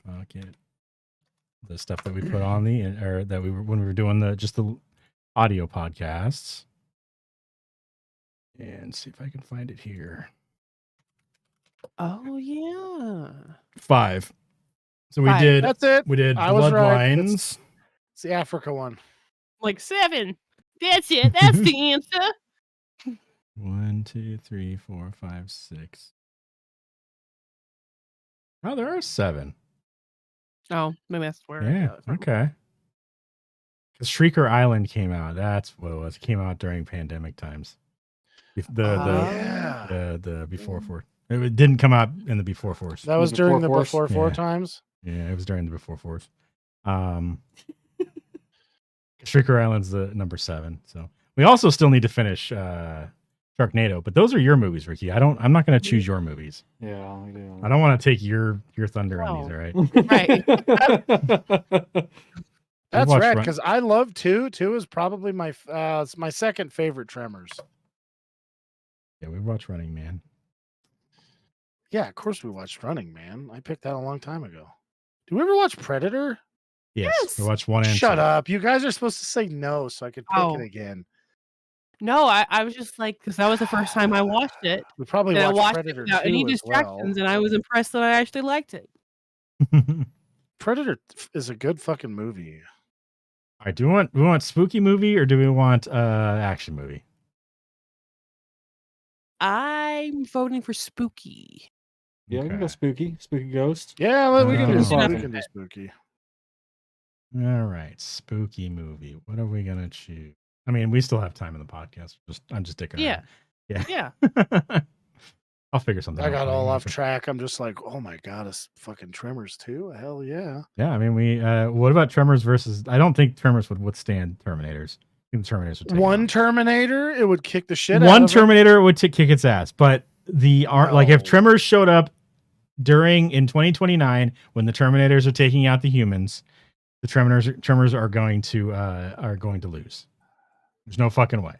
Pocket. The stuff that we put on or that we were when we were doing the audio podcasts. And see if I can find it here. Oh yeah. 5. So we 5. did That's it. we did I was right. Bloodlines. It's the Africa one. Like 7. That's it. That's the answer. 1, 2, 3, 4, 5, 6. Oh, there are 7. Oh, maybe that's where. I Yeah. got it from. Okay. Because Shrieker Island came out. That's what it was. It came out during pandemic times. Yeah. The before force. It didn't come out in the before force. That was The during the Before Force? before four Yeah. times. Yeah, it was during the before force. Shrieker Island's the number 7. So we also still need to finish Sharknado, but those are your movies, Ricky. I'm not going to choose your movies. Yeah, we do. I don't want to take your thunder on these. All right. Right. That's watched rad Run- because I love 2. 2 is probably my it's my second favorite Tremors. Yeah, we watched Running Man. Yeah, of course we watched Running Man. I picked that a long time ago. Did we ever watch Predator? Yes, Yes. we watched 1 and Shut 2. up! You guys are supposed to say no so I could pick Oh. it again. No, I was just like, because that was the first time I watched it. We probably And I watched watched it Predator without 2 any as distractions, well. and I was impressed that I actually liked it. Predator is a good fucking movie. All right, do we want spooky movie or do we want action movie? I'm voting for spooky. Yeah, we can go Okay. spooky ghost. Yeah, well, we can do Oh. spooky. We can do spooky. All right, spooky movie. What are we gonna choose? I mean, we still have time in the podcast. I'm just dicking Yeah. around. Yeah. I'll figure something I out. got for you. all off track. I'm just like, oh my god, it's fucking Tremors 2. Hell yeah. Yeah, I mean, we. What about Tremors versus? I don't think Tremors would withstand Terminators. I think the Terminators would take One them Terminator, it would kick the shit out. out One of it. Terminator would kick its ass, but like if No. Tremors showed up in 2029 when the Terminators are taking out the humans, the Tremors are going to lose. There's no fucking way.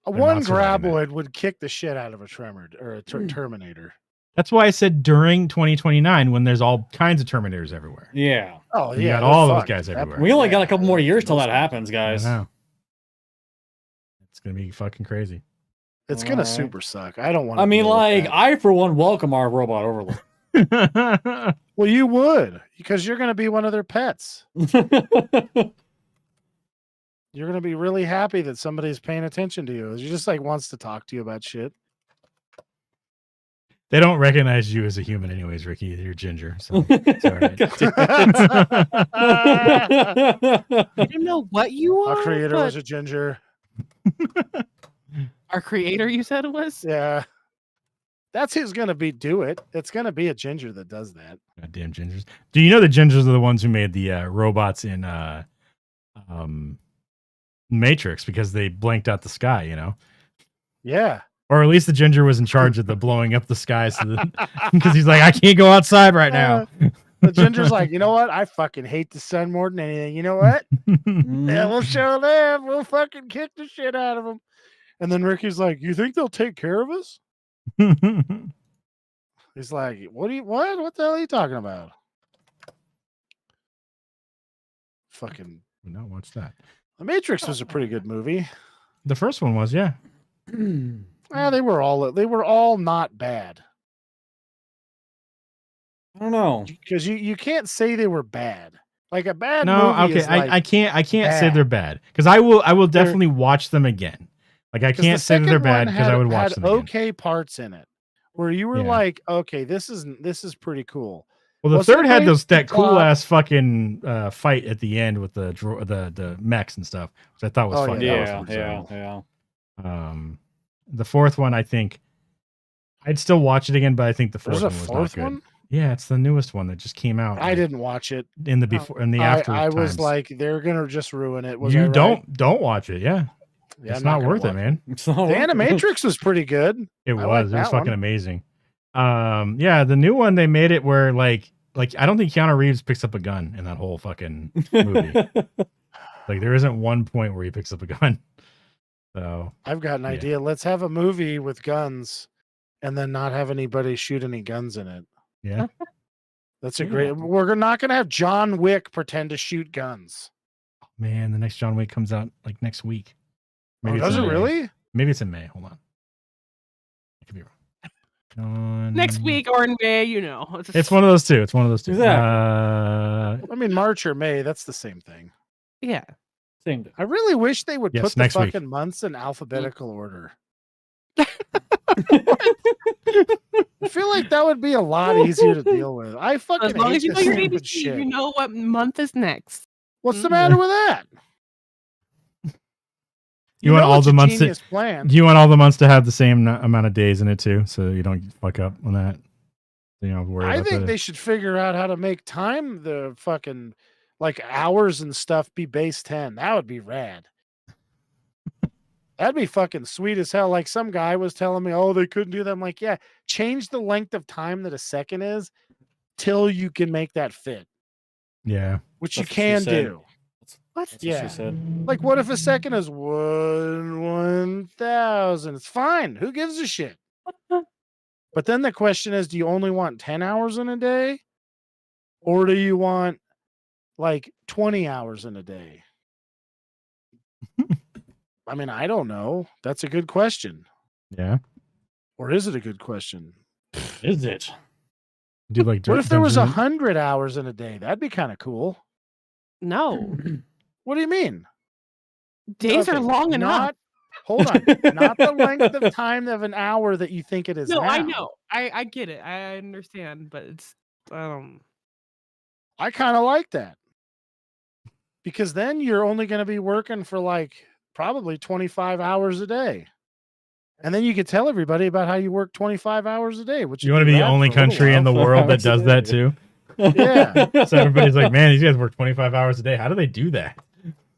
One not surviving graboid would kick the shit out of a Tremor or a Terminator. That's why I said during 2029 when there's all kinds of Terminators everywhere. Yeah. Oh You yeah, got all they're those fucked guys at that everywhere. point. We only got a Yeah, couple more years till most that of them. happens, guys. I know. It's gonna be fucking crazy. It's gonna Alright. super suck. I don't want. I mean, like, I for one welcome our robot overlord. well, you would because you're gonna be one of their pets. You're gonna be really happy that somebody's paying attention to you. You just like wants to talk to you about shit. They don't recognize you as a human, anyways, Ricky. You're ginger, so it's all right. I don't know what you are. Our creator but was a ginger. our creator, you said it was. Yeah, that's who's gonna do it. It's gonna be a ginger that does that. Goddamn gingers. Do you know the gingers are the ones who made the robots in Matrix because they blanked out the sky, you know? Yeah. Or at least the ginger was in charge of the blowing up the sky because he's like, I can't go outside right now. The ginger's like, you know what? I fucking hate the sun more than anything. You know what? Yeah, we'll show them. We'll fucking kick the shit out of them. And then Ricky's like, you think they'll take care of us? He's like, what the hell are you talking about? Fucking No, watch that. The Matrix was a pretty good movie. The first one was, yeah. They were all not bad. I don't know. Because you can't say they were bad. Like a bad No, movie okay. is like I can't say bad. they're bad. Because I will definitely watch them again. Like I can't say that they're bad because I would watch them again. Okay parts in it where you were like, okay, this is pretty cool. Well, the third had that cool ass fucking fight at the end with the mechs and stuff, which I thought was fun. Yeah. The fourth one, I think I'd still watch it again, but I think the fourth one was not good. One? Yeah, it's the newest one that just came out. I didn't watch it in the after. I was like, they're gonna just ruin it. Don't watch it. Yeah, it's not worth it, man. The Animatrix was pretty good. It was fucking amazing. Yeah, the new one they made it where like I don't think Keanu Reeves picks up a gun in that whole fucking movie. Like there isn't one point where he picks up a gun. So I've got an idea. Let's have a movie with guns and then not have anybody shoot any guns in it. Yeah. That's a great. We're not going to have John Wick pretend to shoot guns. Man, the next John Wick comes out like next week. Maybe does it really? Maybe it's in May. Hold on. I could be wrong. Next week or in May, you know. It's one of those two. Exactly. I mean, March or May, that's the same thing. Yeah. Same. I really wish they would put the fucking week. months in alphabetical order. I feel like that would be a lot easier to deal with. I fucking as long hate as you know this your stupid ABC, shit. you know what month is next. What's the matter with that? You want all the months plan. You want all the months to have the same amount of days in it too, so you don't fuck up on that. You don't worry about think they should figure out how to make time the fucking like hours and stuff be base 10. That would be rad. That'd be fucking sweet as hell. Like some guy was telling me, oh, they couldn't do that. I'm like, yeah, change the length of time that a second is till you can make that fit. Yeah. Which you can do. What? Yeah. What she said. Like, what if a second is 1,000? It's fine. Who gives a shit? But then the question is, do you only want 10 hours in a day? Or do you want like 20 hours in a day? I mean, I don't know. That's a good question. Yeah. Or is it a good question? Is it? Do like what if there was 100 hours in a day? That'd be kind of cool. No. What do you mean? Days are long enough. Hold on. Not the length of time of an hour that you think it is. No, now. I know. I get it. I understand, but it's I kind of like that. Because then you're only going to be working for like probably 25 hours a day. And then you could tell everybody about how you work 25 hours a day. Which you want to be the only country in the world that does that too? Yeah. So everybody's like, man, these guys work 25 hours a day. How do they do that?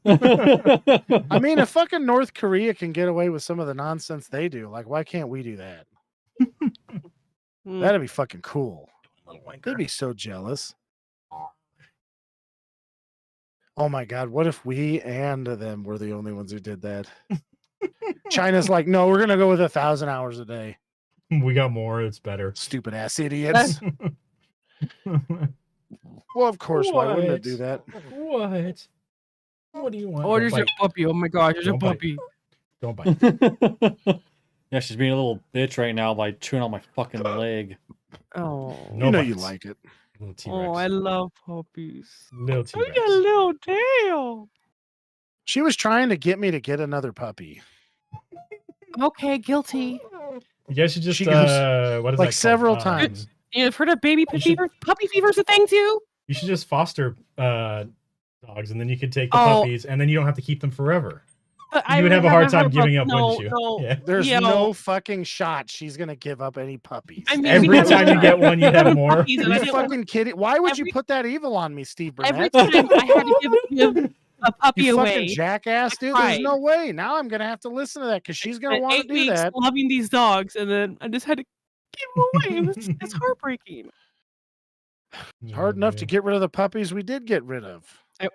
I mean, if fucking North Korea can get away with some of the nonsense they do, like, why can't we do that? That'd be fucking cool. They'd be so jealous. Oh my God, what if we and them were the only ones who did that? China's like, no, we're going to go with 1,000 hours a day. We got more. It's better. Stupid ass idiots. Well, of course. Why wouldn't it do that? What? What do you want? Oh, there's your puppy. Oh my god, there's a puppy. Don't bite. Yeah, she's being a little bitch right now by chewing on my fucking leg. Oh, No you know bites. you like it. Little T-Rex. oh, I love puppies. Little Look T-Rex. at a little tail. She was trying to get me to get another puppy. Okay, guilty. You guys should just She goes, what is like that several called? times. You've heard of baby You should- fever? Puppy fever's a thing too. You should just foster dogs, and then you could take the Oh. puppies, and then you don't have to keep them forever. But You would have a hard time giving up, no, wouldn't you? No, Yeah. There's Yo. no fucking shot she's gonna give up any puppies. I mean, Every we never time you had get one, you have more. puppies, and Are I you didn't want- fucking kidding? Why would you Every- put that evil on me, Steve every Burnett? time I had to give a puppy You away. fucking jackass, dude. There's no way. Now I'm gonna have to listen to that because she's gonna Spent want 8 to do weeks that. loving these dogs, and then I just had to give them away. It's heartbreaking. It's hard enough to get rid of the puppies we did get rid of.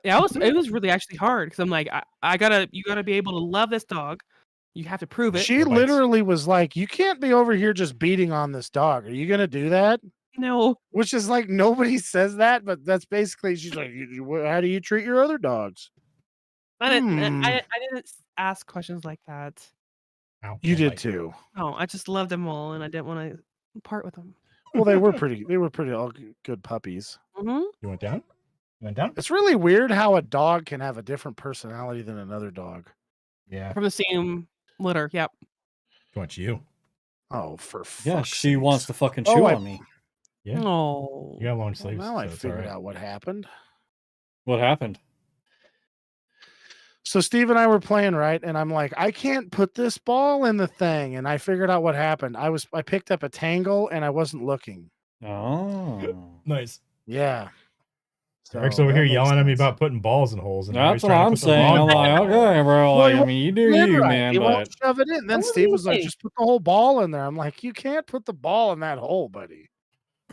It was really actually hard because I'm like, you gotta be able to love this dog. You have to prove it. She bites. literally was like, "You can't be over here just beating on this dog. Are you gonna do that?" No, Which is like nobody says that, but that's basically she's like, "How do you treat your other dogs?" I didn't. Hmm. I didn't ask questions like that. Ow, You don't did bite. too. No, I just loved them all, and I didn't want to part with them. Well, they were pretty. They were pretty all good puppies. Hmm. You went down? You went down? It's really weird how a dog can have a different personality than another dog. Yeah. From the same litter. Yep. She wants you. Oh, for Yeah, fuck's she sakes. wants to fucking Oh, chew I- on me. Yeah. Oh. You got long Well, sleeves. now I so it's figured alright. out what happened. What happened? So Steve and I were playing, right? And I'm like, I can't put this ball in the thing. And I figured out what happened. I picked up a tangle and I wasn't looking. Oh. Nice. Yeah. So Eric's over that here makes yelling at me sense. about putting balls in holes. And now That's he's what trying to I'm put the saying. long I'm ball like, in the hole. okay, bro. Well, Like, I mean, you do you, Right. man. He won't But shove it in. Then What Steve do was you like, think? just put the whole ball in there. I'm like, you can't put the ball in that hole, buddy.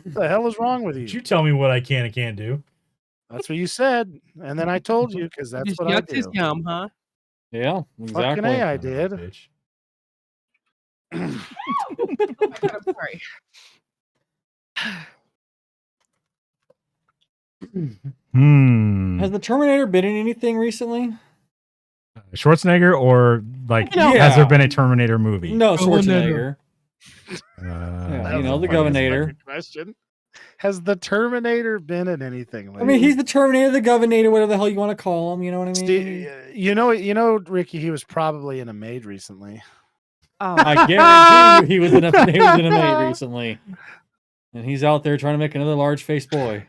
What the hell is wrong with Did you? you tell me what I can and can't do? That's what you said. And then I told you because that's Just what I yucked his do. yum, huh? yeah, Fucking exactly. A, I Son of a did. bitch. Oh my God, I'm sorry. Has the Terminator been in anything recently? Schwarzenegger or like No. has there Yeah. been a Terminator movie? No, Oh, no, no. Schwarzenegger. Yeah, you know, the funny, isn't it? Governator. Good question. Has the Terminator been in anything lately? I mean, he's the Terminator, the Governator, whatever the hell you want to call him. You know what I mean? Steve, you know, Ricky, he was probably in a maid recently. Oh, I guarantee you, he was in a maid recently, and he's out there trying to make another large face boy.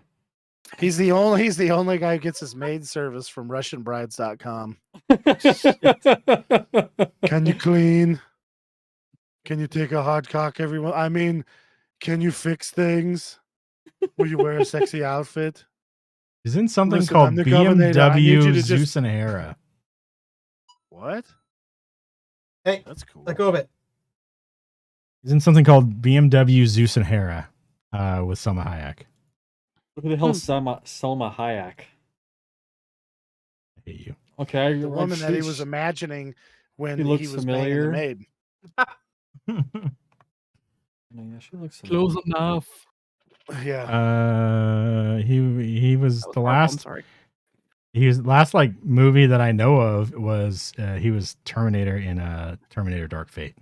He's the only guy who gets his maid service from RussianBrides.com. Can you clean? Can you take a hot cock everyone? I mean, can you fix things? Will you wear a sexy outfit? He's in something Listen, called I'm the Governator. I need you BMW to just- Zeus and Hera. What? Hey, That's cool. let go of it. He's in something called BMW Zeus and Hera with Selma Hayek. Who the hell is Selma Hayek? I hate you. Okay, The woman that he was imagining when She he looks was familiar. banging the maid. Yeah, she looks close enough. Yeah. He was That was the horrible, I'm last. sorry. He was last like movie that I know of was he was Terminator in Terminator Dark Fate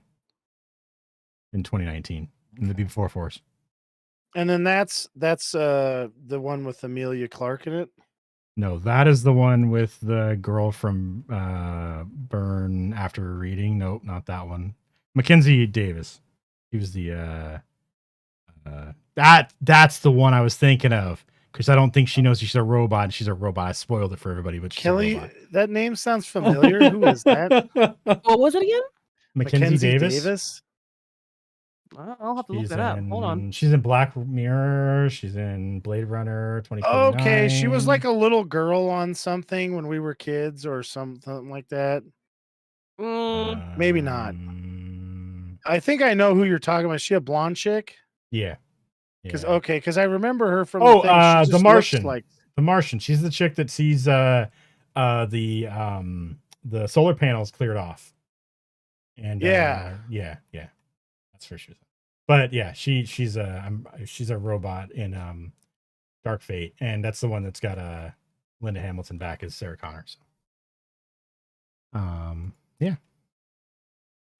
in 2019 in the Before Force. And then that's the one with Amelia Clark in it. No, that is the one with the girl from Burn After Reading. Nope, not that one. Mackenzie Davis. He was the that's the one I was thinking of because I don't think she knows she's a robot. She's a robot. I spoiled it for everybody, but she's a Kelly, robot. that name sounds familiar. Who is that? What was it again? Mackenzie Davis. I'll have to look She's that up. Hold on. She's in Black Mirror. She's in Blade Runner 2049. Okay, she was like a little girl on something when we were kids or something like that. Maybe not. I think I know who you're talking about. Is she a blonde chick? Yeah. Because Yeah. because I remember her from Oh, the, thing. She The just looks Martian. Like The Martian. She's the chick that sees the solar panels cleared off. And Yeah. yeah. That's for sure. But yeah, she's a robot in Dark Fate, and that's the one that's got Linda Hamilton back as Sarah Connor. So. Yeah,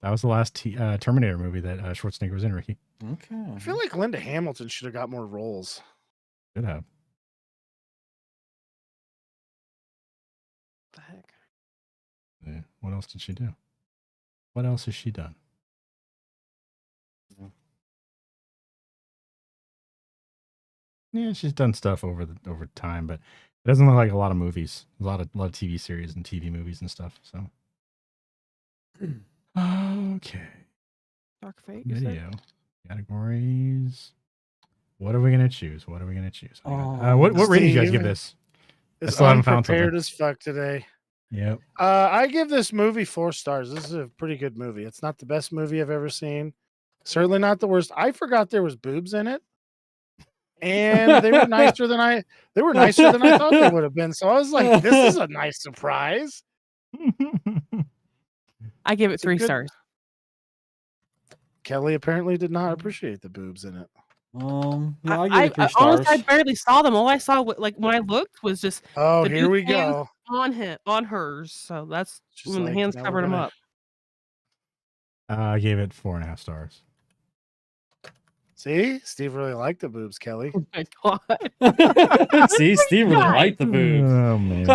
that was the last Terminator movie that Schwarzenegger was in. Ricky. Okay. I feel like Linda Hamilton should have got more roles. Should have. The heck? Yeah. What else did she do? What else has she done? Yeah, she's done stuff over time, but it doesn't look like a lot of movies. A lot of TV series and TV movies and stuff. So, okay. Dark Fate. You said? Video categories. What are we gonna choose? What what rating do you guys give this? I It's still haven't found unprepared something. as fuck today. Yep. I give this movie 4 stars. This is a pretty good movie. It's not the best movie I've ever seen. Certainly not the worst. I forgot there was boobs in it. And they were nicer than I thought they would have been. So I was like, this is a nice surprise. I give it It's a 3 good- stars. Kelly apparently did not appreciate the boobs in it. Yeah, I'll give it 3 honestly, stars. I barely saw them. All I saw, like when I looked, was just Oh, the here we dude's hands go. on hers. So that's Just when like, the hands now we're covered them gonna- up. I gave it 4.5 stars. See, Steve really liked the boobs, Kelly. Oh my god! See, Steve really liked the boobs. Oh man.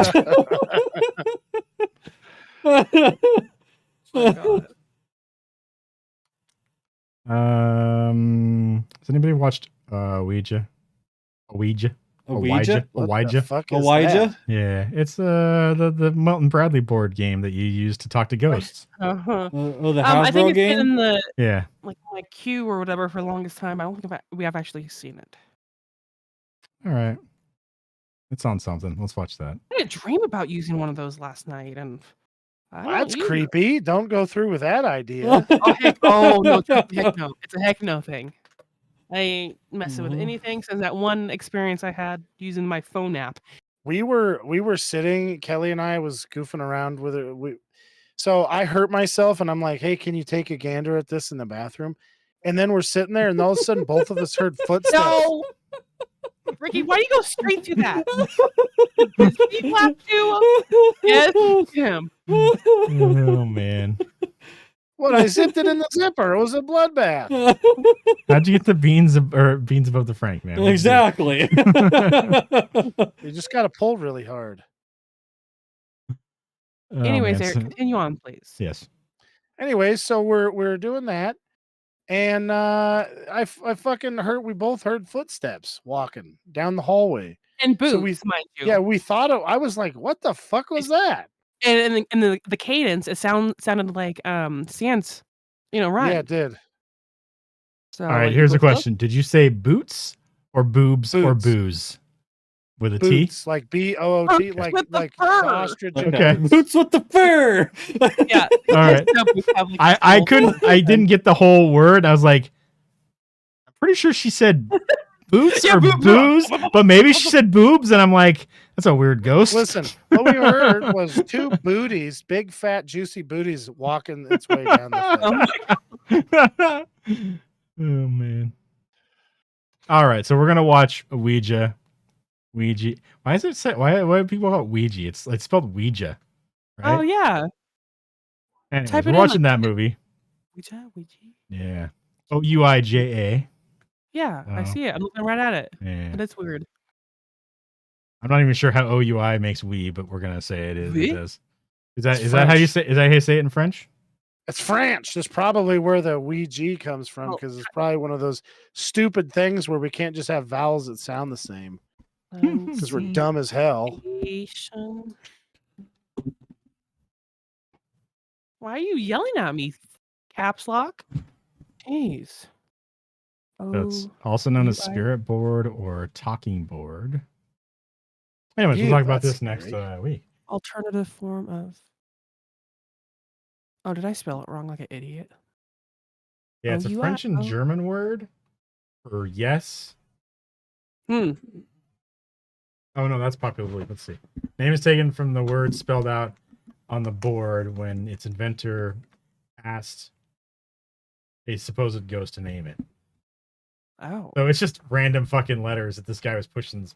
Oh my god. Has anybody watched Ouija? Ouija? What the fuck is Ouija? that? Yeah, it's the Milton Bradley board game that you use to talk to ghosts. Uh-huh. The I think Hasbro it's been game? in the Yeah. like my queue or whatever for the longest time. I don't think we have actually seen it. All right. It's on something. Let's watch that. I had a dream about using one of those last night, and I don't That's use it. creepy. Don't go through with that idea. Oh no! Heck no! It's a heck no thing. I ain't messing with Mhm. anything since that one experience I had using my phone app. we were sitting, Kelly and I was goofing around with it. So I hurt myself and I'm like, hey, can you take a gander at this in the bathroom? And then we're sitting there and all of a sudden both of us heard footsteps. No, Ricky, why do you go straight to that? Does he laugh too? Yes, him. Oh man. What? I zipped it in the zipper. It was a bloodbath. How'd you get the beans above the Frank, man? What'd you do? Exactly. You just got to pull really hard. Oh, Anyways, man. Eric, continue on, please. Yes. Anyways, so we're doing that. And I fucking heard, we both heard footsteps walking down the hallway. And boobs, So we- mind you. Yeah, we thought I was like, what the fuck was that? And the cadence, it sounded like Sans, rhyme. Yeah, it did. So All right, like, here's a looked up. question. Did you say boots or boobs or Boots. booze? With a T? Boots, like BOOT, Boots like with the the fur. ostrich. Okay. Boots with the fur. Yeah. All right. I didn't get the whole word. I was like, I'm pretty sure she said boots Yeah, or booze, but maybe she said boobs, and I'm like, that's a weird ghost. Listen, what we heard was 2 booties, big, fat, juicy booties walking its way down the thing. Oh man. All right, so we're gonna watch Ouija. Why is it say why do people call it Ouija? It's spelled Ouija, right? Oh yeah. Anyways, type we're it in, watching like- that movie. Ouija. Yeah. Ouija. Yeah, I Oh. see it. I'm looking right at it. Yeah. But it's weird. I'm not even sure how OUI makes we, but we're gonna say it is. Oui? It is. It's Is that how you French. say? Is that how you say it in French? It's French. That's probably where the Ouija comes from, Oh. because it's probably one of those stupid things where we can't just have vowels that sound the same because we're dumb as hell. Pronunciation. Why are you yelling at me? Caps lock? Jeez. So it's Oh, also known as OUI. spirit board or talking board. Anyways, Ew, we'll talk about that's this next scary. week. alternative form of. Oh, did I spell it wrong like an idiot? Yeah, it's a OUI. French and Oh. German word for yes. Hmm. Oh no, that's popular belief. Let's see. Name is taken from the word spelled out on the board when its inventor asked a supposed ghost to name it. Oh. So it's just random fucking letters that this guy was pushing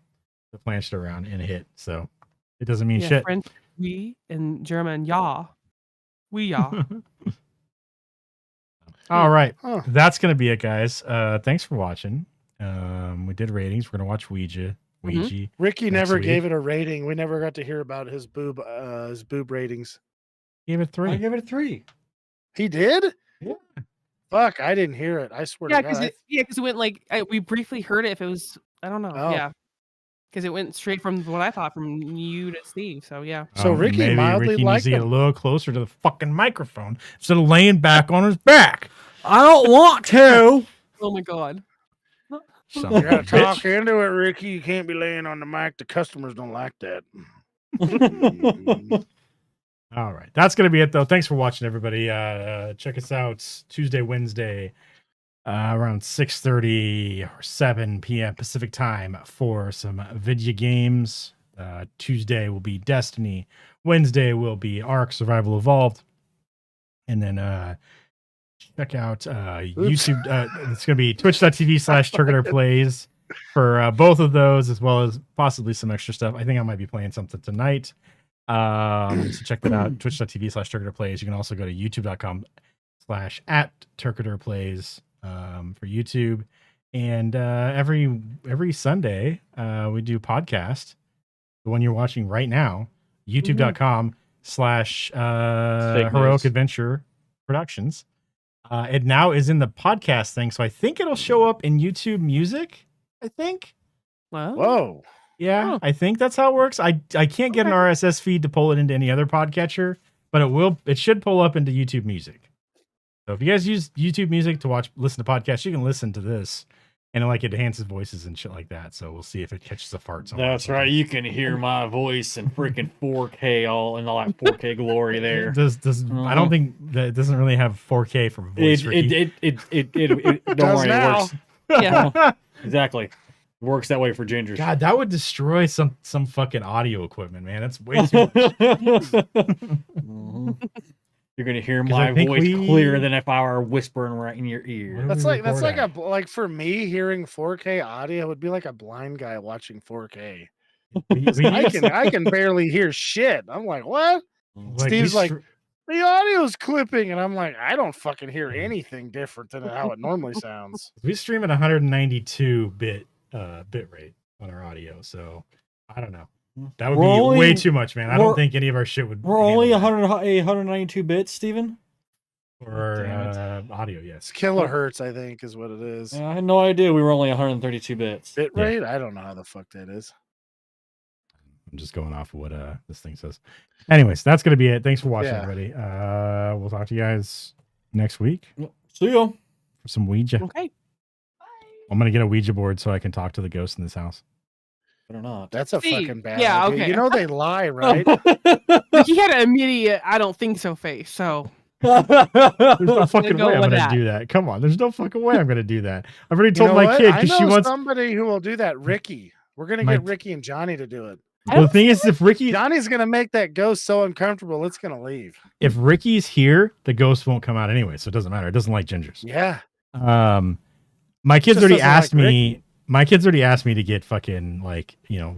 the planchette around and hit. So it doesn't mean shit. French, we, and German, ja. We, ja. All right. Huh. That's going to be it, guys. Thanks for watching. We did ratings. We're going to watch Ouija. Ricky next never week. gave it a rating. We never got to hear about his boob ratings. Gave it 3. I give it a 3. He did? Yeah. Fuck, I didn't hear it. I swear Yeah, to God. because it went like we briefly heard it. If it was, I don't know. Oh. Yeah, because it went straight from what I thought from you to Steve. So yeah. So Ricky maybe mildly Ricky needs liked to get a him. little closer to the fucking microphone instead of laying back on his back. I don't want to. Oh my God. Son You of a gotta talk bitch. into it, Ricky. You can't be laying on the mic. The customers don't like that. All right. That's going to be it, though. Thanks for watching, everybody. Check us out Tuesday, Wednesday, around 6:30 or 7 p.m. Pacific time for some video games. Tuesday will be Destiny. Wednesday will be Ark Survival Evolved. And then check out YouTube. It's going to be twitch.tv/Turketer Plays for both of those, as well as possibly some extra stuff. I think I might be playing something tonight. So check that out. Twitch.tv/Turketer Plays. You can also go to youtube.com/@Turketer Plays for YouTube. And every Sunday, we do podcast. The one you're watching right now, youtube.com/Heroic Adventure Productions. It now is in the podcast thing, so I think it'll show up in YouTube Music. I think. Well. Whoa. Yeah, I think that's how it works. I can't get an RSS feed to pull it into any other podcatcher, but it should pull up into YouTube Music. So if you guys use YouTube Music to listen to podcasts, you can listen to this, and it enhances voices and shit like that. So we'll see if it catches a fart somewhere. That's right. You can hear my voice in freaking 4K all that 4K glory there. I don't think that it doesn't really have 4K for voice. It don't Does worry, now. it works. Yeah. Exactly. Works that way for gingers. God, that would destroy some fucking audio equipment, man. That's way too much. Mhm. You're gonna hear my voice clearer than if I were whispering right in your ear. That's like for me hearing 4K audio would be like a blind guy watching 4K. I can barely hear shit. I'm like, what? Steve's like, the audio's clipping, and I'm like, I don't fucking hear anything different than how it normally sounds. We stream at 192 bit rate on our audio, so I don't know. That would be way too much, man. I don't think any of our shit would. We're only 192 bits, Steven? For audio, yes. It's kilohertz, I think, is what it is. I had no idea we were only 132 bits. Bit rate? I don't know how the fuck that is. I'm just going off of what this thing says. Anyways, that's gonna be it. Thanks for watching, everybody. We'll talk to you guys next week. See ya. For some Ouija. Okay. I'm gonna get a Ouija board so I can talk to the ghost in this house. Better not. That's a fucking bad yeah, idea. okay. You know they lie, right? He had an immediate I don't think so face, so There's no fucking go way I'm with gonna that. do that. Come on, there's no fucking way I'm gonna do that. I've already told You know my what? kid I because know she wants. somebody who will do that. Ricky. We're gonna My- get Ricky and Johnny to do it. Well, the thing is, if Johnny's gonna make that ghost so uncomfortable, it's gonna leave. if Ricky's here, the ghost won't come out anyway, so it doesn't matter. It doesn't like gingers. Yeah. My kids Just already doesn't asked like me. My kids already asked me to get fucking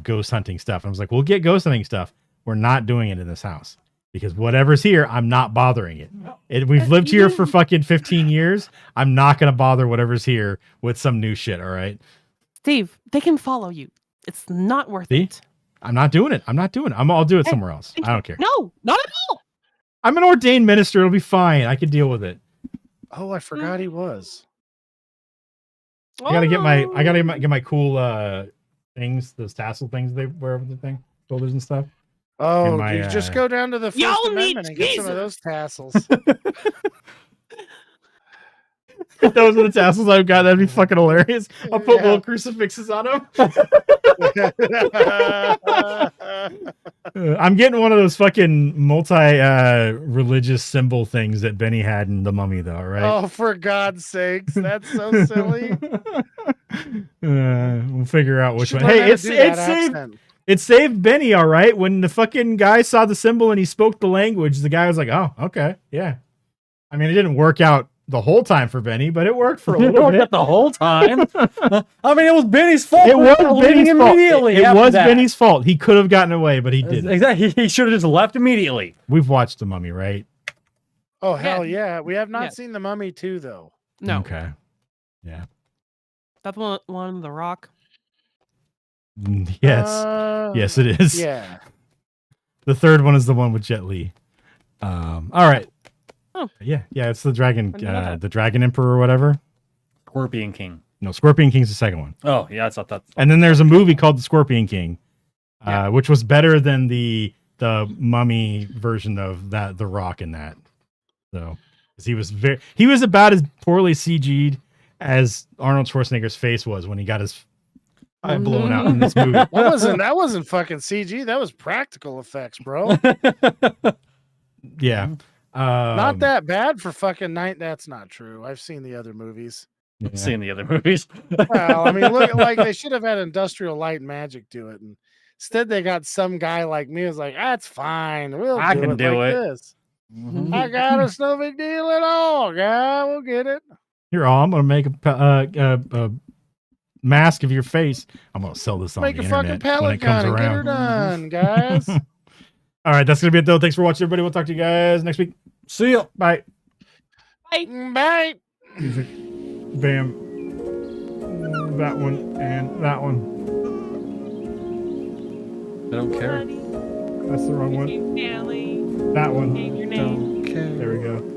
ghost hunting stuff. I was like, we'll get ghost hunting stuff. We're not doing it in this house because whatever's here, I'm not bothering it. We've lived here for fucking 15 years. I'm not gonna bother whatever's here with some new shit. All right, Steve, they can follow you. It's not worth See? it. I'm not doing it. I'll do it somewhere else. I don't care. No, not at all. I'm an ordained minister. It'll be fine. I can deal with it. Oh, I forgot he was. I gotta get my cool things, those tassel things they wear over the thing, shoulders and stuff. Oh, my, dude, just go down to the First Y'all Amendment and need get some of those tassels. If those are the tassels I've got, that'd be fucking hilarious. I'll put little crucifixes on them. I'm getting one of those fucking multi-religious symbol things that Benny had in The Mummy, though, right? Oh, for God's sakes, that's so silly. We'll figure out which Should one. learn how Hey, to do that saved. accent. It saved Benny, all right. When the fucking guy saw the symbol and he spoke the language, the guy was like, "Oh, okay, yeah." I mean, it didn't work out the whole time for Benny, but it worked for a It little worked bit. out the whole time. I mean, it was Benny's fault. It was for leaving Benny's fault. immediately. It after was that. Benny's fault. He could have gotten away, but he didn't. Exactly. He should have just left immediately. We've watched The Mummy, right? Oh hell yeah! We have not seen The Mummy 2 though. No. Okay. Yeah. That's one The Rock. Yes. Yes, it is. Yeah. The third one is the one with Jet Li. All right. Oh. Yeah. It's the dragon, I didn't know that. the Dragon Emperor or whatever. Scorpion King. No, Scorpion King's the second one. Oh yeah, I thought that. And then there's a movie called The Scorpion King, which was better than the Mummy version of that, The Rock in that. So, 'cause he was about as poorly CG'd as Arnold Schwarzenegger's face was when he got his eye blown out in this movie. That wasn't fucking CG. That was practical effects, bro. Yeah. Not that bad for fucking night. That's not true. I've seen the other movies. Yeah. Seeing the other movies. Well, I mean, look, like they should have had Industrial Light and Magic do it, and instead they got some guy like me who's like, "That's fine. I can do like it." This. I got it's no big deal at all, guy. We'll get it." Here, I'm gonna make a mask of your face. I'm gonna sell this on Make the a internet fucking when it pellet comes gun and get her around. done, guys. All right, that's gonna be it though. Thanks for watching, everybody. We'll talk to you guys next week. See ya. Bye. Bye. Music. Bam. That one and that one. I don't care. That's the wrong one. Stanley. That one. Name your name. Don't care. There we go.